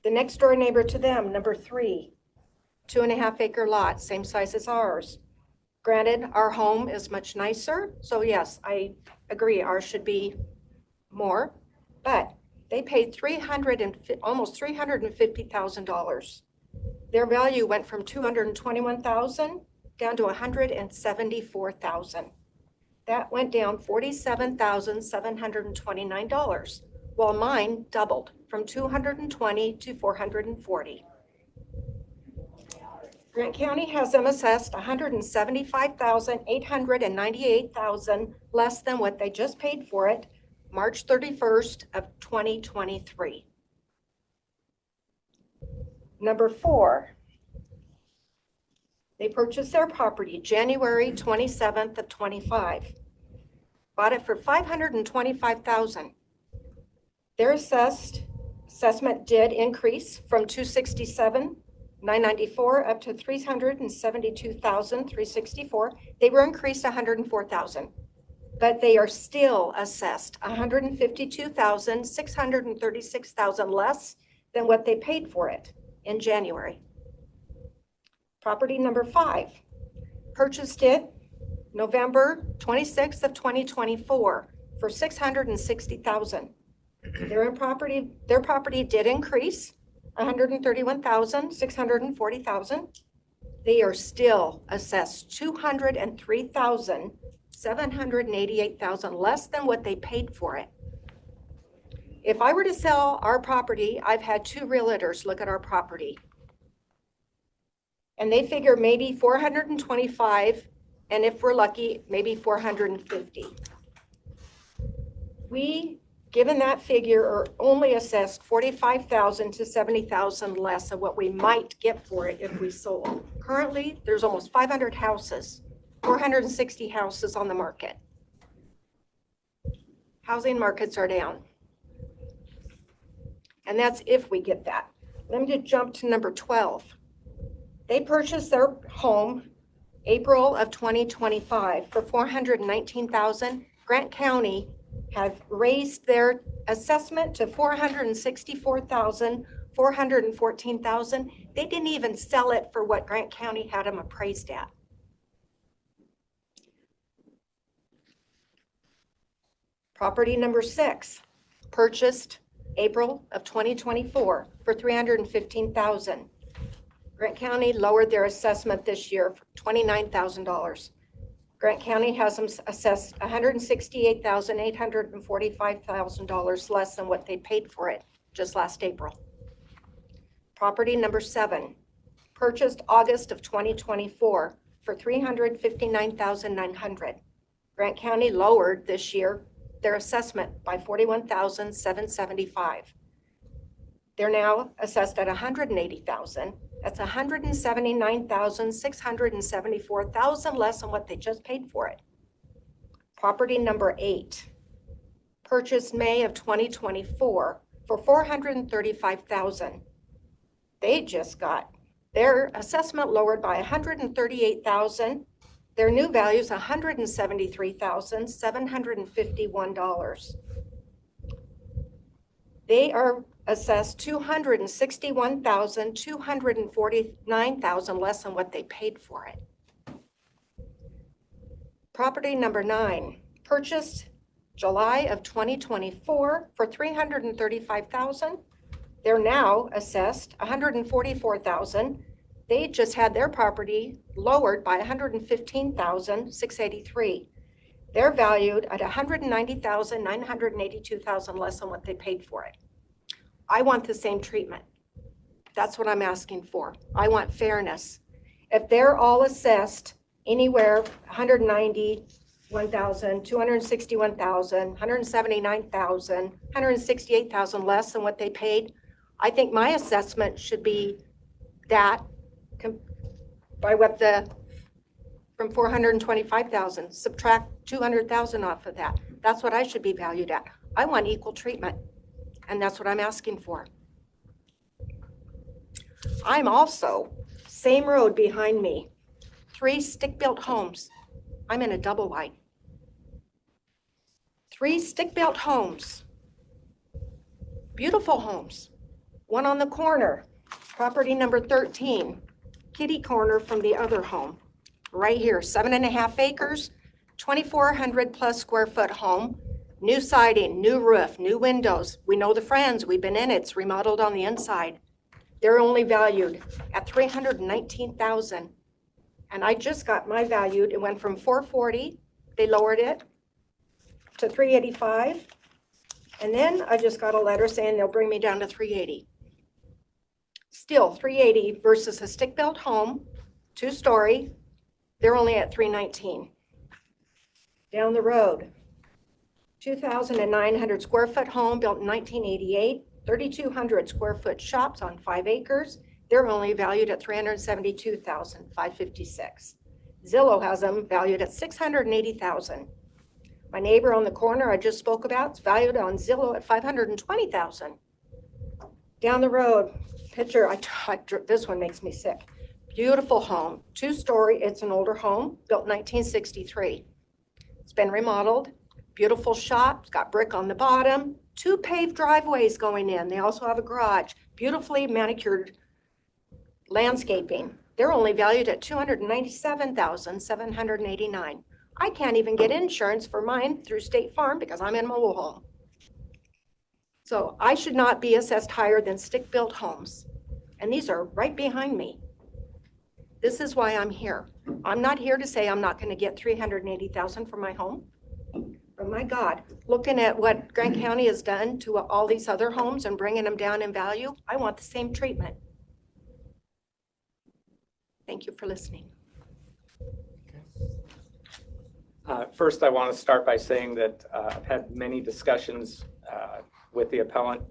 The next door neighbor to them, number 3, 2.5 acre lot, same size as ours. Granted, our home is much nicer, so yes, I agree ours should be more, but they paid almost $350,000. Their value went from $221,000 down to $174,000. That went down $47,729, while mine doubled from $220,000 to $440,000. Grant County has them assessed $175,898 less than what they just paid for it, March 31st of 2023. Number 4, they purchased their property January 27th of 25. Bought it for $525,000. Their assessment did increase from $267,994 up to $372,364. They were increased $104,000, but they are still assessed $152,636 less than what they paid for it in January. Property number 5, purchased it November 26th of 2024 for $660,000. Their property did increase $131,640,000. They are still assessed $203,788 less than what they paid for it. If I were to sell our property, I've had 2 realtors look at our property, and they figure maybe 425, and if we're lucky, maybe 450. We, given that figure, are only assessed $45,000 to $70,000 less of what we might get for it if we sold. Currently, there's almost 500 houses, 460 houses on the market. Housing markets are down. And that's if we get that. Let me just jump to number 12. They purchased their home April of 2025 for $419,000. Grant County have raised their assessment to $464,400 $414,000. They didn't even sell it for what Grant County had them appraised at. Property number 6, purchased April of 2024 for $315,000. Grant County lowered their assessment this year for $29,000. Grant County has them assessed $168,845 less than what they paid for it just last April. Property number 7, purchased August of 2024 for $359,900. Grant County lowered this year their assessment by $41,775. They're now assessed at $180,000. That's $179,674 less than what they just paid for it. Property number 8, purchased May of 2024 for $435,000. They just got their assessment lowered by $138,000. Their new value is $173,751. They are assessed $261,249 less than what they paid for it. Property number 9, purchased July of 2024 for $335,000. They're now assessed $144,000. They just had their property lowered by $115,683. They're valued at $190,982 less than what they paid for it. I want the same treatment. That's what I'm asking for. I want fairness. If they're all assessed anywhere, $191,000, $261,000, $179,000, $168,000 less than what they paid, I think my assessment should be that by what from $425,000, subtract $200,000 off of that. That's what I should be valued at. I want equal treatment, and that's what I'm asking for. I'm also, same road behind me, 3 stick-built homes. I'm in a double wide. 3 stick-built homes, beautiful homes. One on the corner, property number 13, kitty corner from the other home. Right here, 7.5 acres, 2,400 plus square foot home, new siding, new roof, new windows. We know the friends, we've been in it, it's remodeled on the inside. They're only valued at $319,000. And I just got my value, it went from $440, they lowered it to $385. And then I just got a letter saying they'll bring me down to $380. Still $380 versus a stick-built home, 2-story, they're only at $319. Down the road, 2,900 square foot home built in 1988, 3,200 square foot shops on 5 acres. They're only valued at $372,556. Zillow has them valued at $680,000. My neighbor on the corner I just spoke about is valued on Zillow at $520,000. Down the road, picture, this one makes me sick. Beautiful home, 2-story, it's an older home, built in 1963. It's been remodeled, beautiful shop, it's got brick on the bottom, 2 paved driveways going in. They also have a garage, beautifully manicured landscaping. They're only valued at $297,789. I can't even get insurance for mine through State Farm because I'm in a mobile home. So I should not be assessed higher than stick-built homes. And these are right behind me. This is why I'm here. I'm not here to say I'm not going to get $380,000 for my home. But my God, looking at what Grant County has done to all these other homes and bringing them down in value, I want the same treatment. Thank you for listening. First, I want to start by saying that I've had many discussions with the appellant.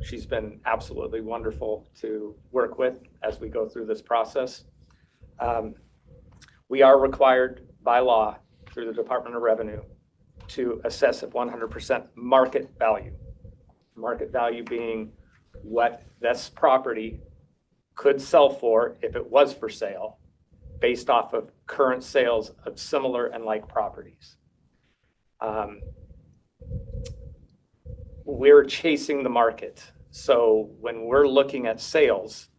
She's been absolutely wonderful to work with as we go through this process. We are required by law through the Department of Revenue to assess at 100% market value. Market value being what this property could sell for if it was for sale, based off of current sales of similar and like properties. We're chasing the market. So when we're looking at sales,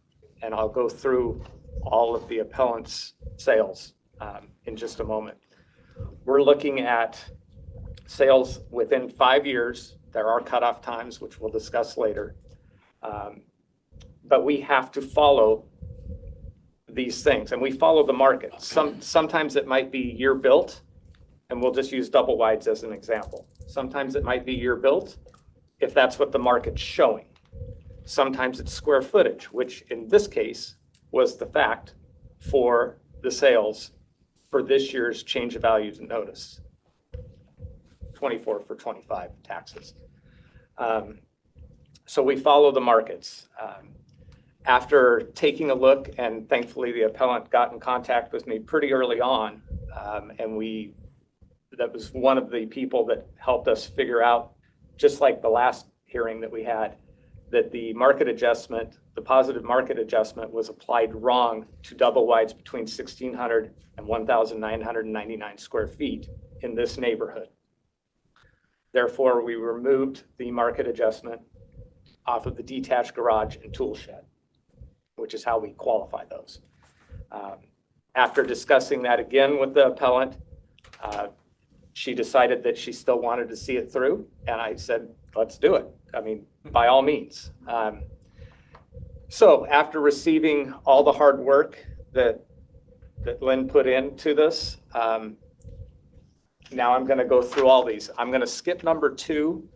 and I'll go through all of the appellant's sales in just a moment, we're looking at sales within 5 years. There are cutoff times, which we'll discuss later. But we have to follow these things, and we follow the market. Sometimes it might be year built, and we'll just use double wides as an example. Sometimes it might be year built, if that's what the market's showing. Sometimes it's square footage, which in this case was the fact for the sales for this year's change of values notice, 24 for 25 taxes. So we follow the markets. After taking a look, and thankfully the appellant got in contact with me pretty early on, and that was one of the people that helped us figure out, just like the last hearing that we had, that the market adjustment, the positive market adjustment, was applied wrong to double wides between 1,600 and 1,999 square feet in this neighborhood. Therefore, we removed the market adjustment off of the detached garage and tool shed, which is how we qualify those. After discussing that again with the appellant, she decided that she still wanted to see it through, and I said, let's do it. I mean, by all means. So after receiving all the hard work that Lynn put into this, now I'm going to go through all these. I'm going to skip number 2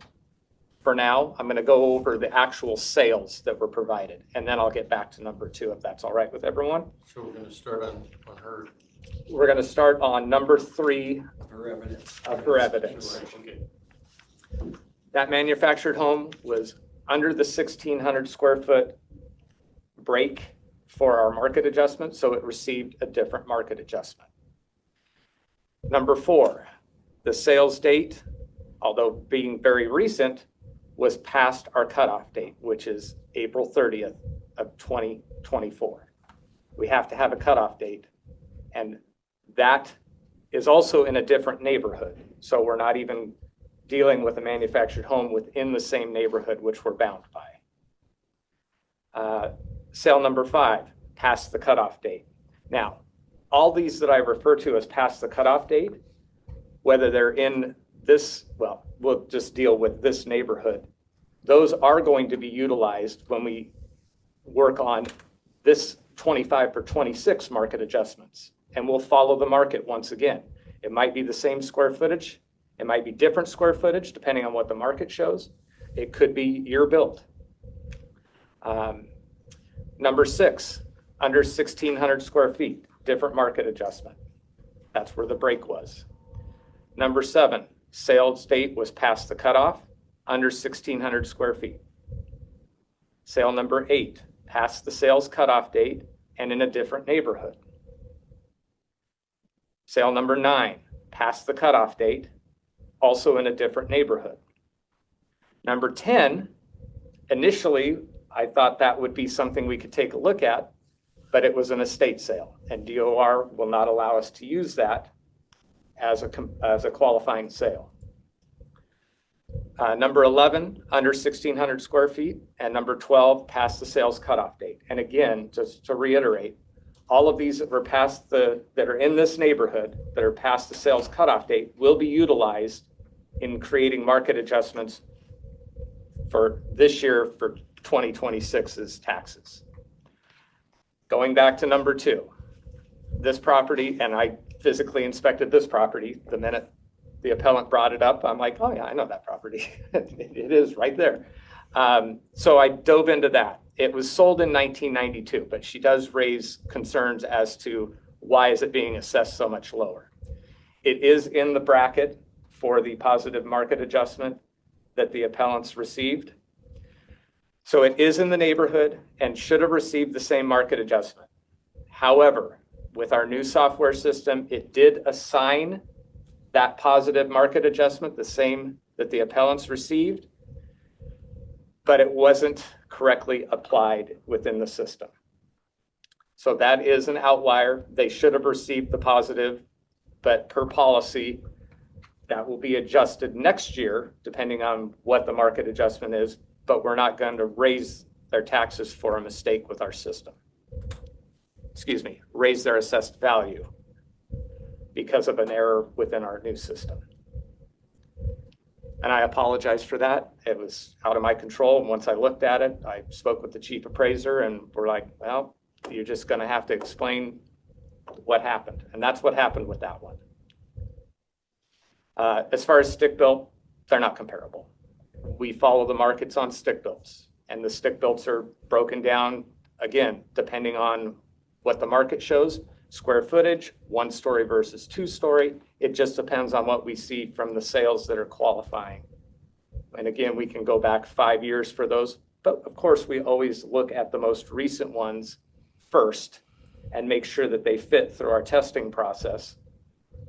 for now. I'm going to go over the actual sales that were provided, and then I'll get back to number 2 if that's all right with everyone. So we're gonna start on her. We're going to start on number 3 Her evidence. of her evidence. Okay. That manufactured home was under the 1,600 square foot break for our market adjustment, so it received a different market adjustment. Number 4, the sales date, although being very recent, was past our cutoff date, which is April 30th of 2024. We have to have a cutoff date, and that is also in a different neighborhood. So we're not even dealing with a manufactured home within the same neighborhood, which we're bound by. Sale number 5, past the cutoff date. Now, all these that I refer to as past the cutoff date, whether they're in this, well, we'll just deal with this neighborhood. Those are going to be utilized when we work on this 25 for 26 market adjustments. And we'll follow the market once again. It might be the same square footage. It might be different square footage depending on what the market shows. It could be year built. Number 6, under 1,600 square feet, different market adjustment. That's where the break was. Number 7, sales date was past the cutoff, under 1,600 square feet. Sale number 8, past the sales cutoff date and in a different neighborhood. Sale number 9, past the cutoff date, also in a different neighborhood. Number 10, initially, I thought that would be something we could take a look at, but it was an estate sale, and DOR will not allow us to use that as a qualifying sale. Number 11, under 1,600 square feet, and number 12, past the sales cutoff date. And again, just to reiterate, all of these that are in this neighborhood that are past the sales cutoff date will be utilized in creating market adjustments for this year for 2026's taxes. Going back to number 2, this property, and I physically inspected this property the minute the appellant brought it up. I'm like, oh yeah, I know that property. It is right there. So I dove into that. It was sold in 1992, but she does raise concerns as to why is it being assessed so much lower. It is in the bracket for the positive market adjustment that the appellants received. So it is in the neighborhood and should have received the same market adjustment. However, with our new software system, it did assign that positive market adjustment, the same that the appellants received, but it wasn't correctly applied within the system. So that is an outlier. They should have received the positive, but per policy, that will be adjusted next year, depending on what the market adjustment is, but we're not going to raise their taxes for a mistake with our system. Excuse me, raise their assessed value because of an error within our new system. And I apologize for that. It was out of my control. And once I looked at it, I spoke with the chief appraiser and we're like, well, you're just going to have to explain what happened. And that's what happened with that one. As far as stick-built, they're not comparable. We follow the markets on stick-builts, and the stick-builts are broken down, again, depending on what the market shows, square footage, 1-story versus 2-story. It just depends on what we see from the sales that are qualifying. And again, we can go back 5 years for those, but of course we always look at the most recent ones first and make sure that they fit through our testing process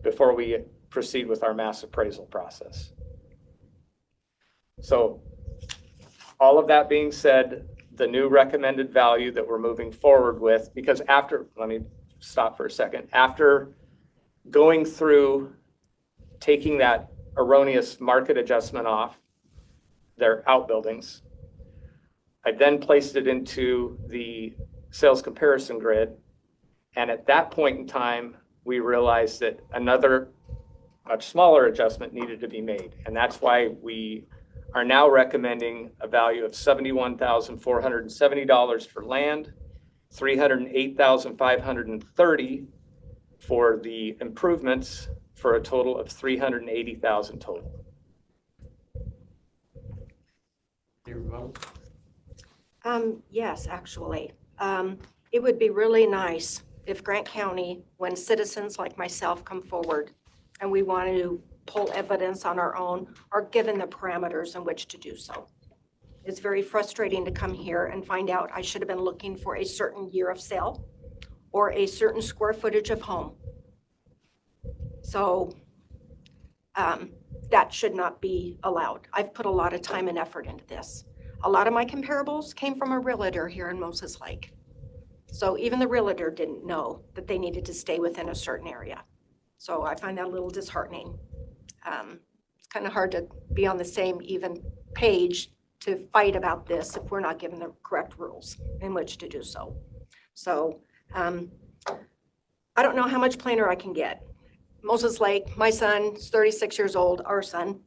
before we proceed with our mass appraisal process. So all of that being said, the new recommended value that we're moving forward with, because after, let me stop for a second, after going through taking that erroneous market adjustment off their outbuildings, I then placed it into the sales comparison grid. And at that point in time, we realized that another much smaller adjustment needed to be made. And that's why we are now recommending a value of $71,470 for land, $308,530 for the improvements, for a total of $380,000 total. Yes, actually. It would be really nice if Grant County, when citizens like myself come forward and we want to pull evidence on our own, are given the parameters in which to do so. It's very frustrating to come here and find out I should have been looking for a certain year of sale or a certain square footage of home. So that should not be allowed. I've put a lot of time and effort into this. A lot of my comparables came from a realtor here in Moses Lake. So even the realtor didn't know that they needed to stay within a certain area. So I find that a little disheartening. It's kind of hard to be on the same even page to fight about this if we're not given the correct rules in which to do so. So I don't know how much plainer I can get. Moses Lake, my son's 36 years old, our son,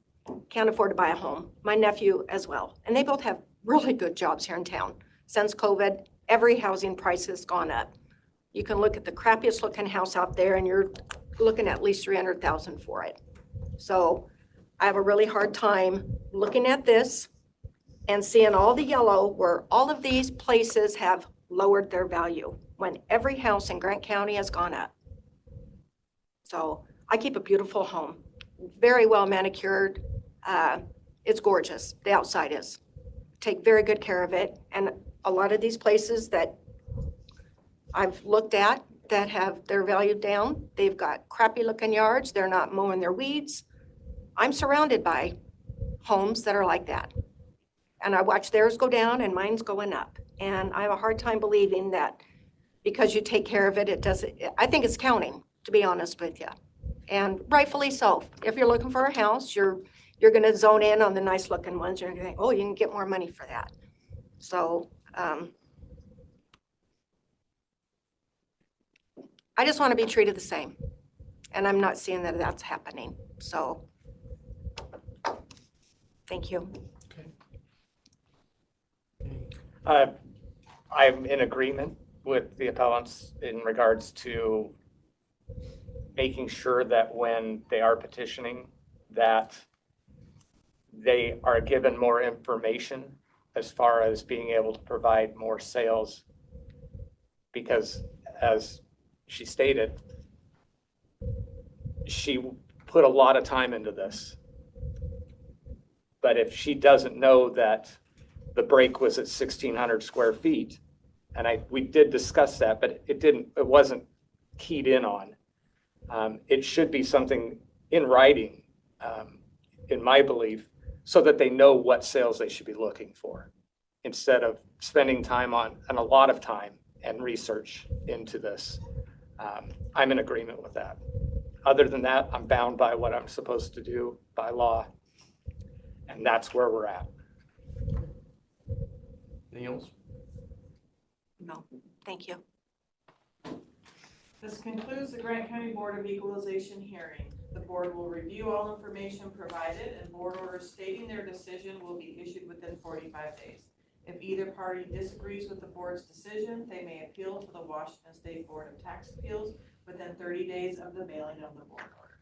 can't afford to buy a home. My nephew as well. And they both have really good jobs here in town. Since COVID, every housing price has gone up. You can look at the crappiest looking house out there and you're looking at least $300,000 for it. So I have a really hard time looking at this and seeing all the yellow where all of these places have lowered their value when every house in Grant County has gone up. So I keep a beautiful home, very well manicured. It's gorgeous. The outside is. Take very good care of it. And a lot of these places that I've looked at that have their value down, they've got crappy looking yards. They're not mowing their weeds. I'm surrounded by homes that are like that. And I watch theirs go down and mine's going up. And I have a hard time believing that because you take care of it, it doesn't, I think it's counting, to be honest with you. And rightfully so. If you're looking for a house, you're going to zone in on the nice looking ones. You're going to think, oh, you can get more money for that. So I just want to be treated the same. And I'm not seeing that that's happening. So thank you. I'm in agreement with the appellants in regards to making sure that when they are petitioning, that they are given more information as far as being able to provide more sales. Because as she stated, she put a lot of time into this. But if she doesn't know that the break was at 1,600 square feet, and we did discuss that, but it wasn't keyed in on. It should be something in writing, in my belief, so that they know what sales they should be looking for, instead of spending time on, and a lot of time and research into this. I'm in agreement with that. Other than that, I'm bound by what I'm supposed to do by law, and that's where we're at. Anything else? No, thank you. This concludes the Grant County Board of Equalization hearing. The board will review all information provided, and board orders stating their decision will be issued within 45 days. If either party disagrees with the board's decision, they may appeal to the Washington State Board of Tax Appeals within 30 days of the mailing of the board order.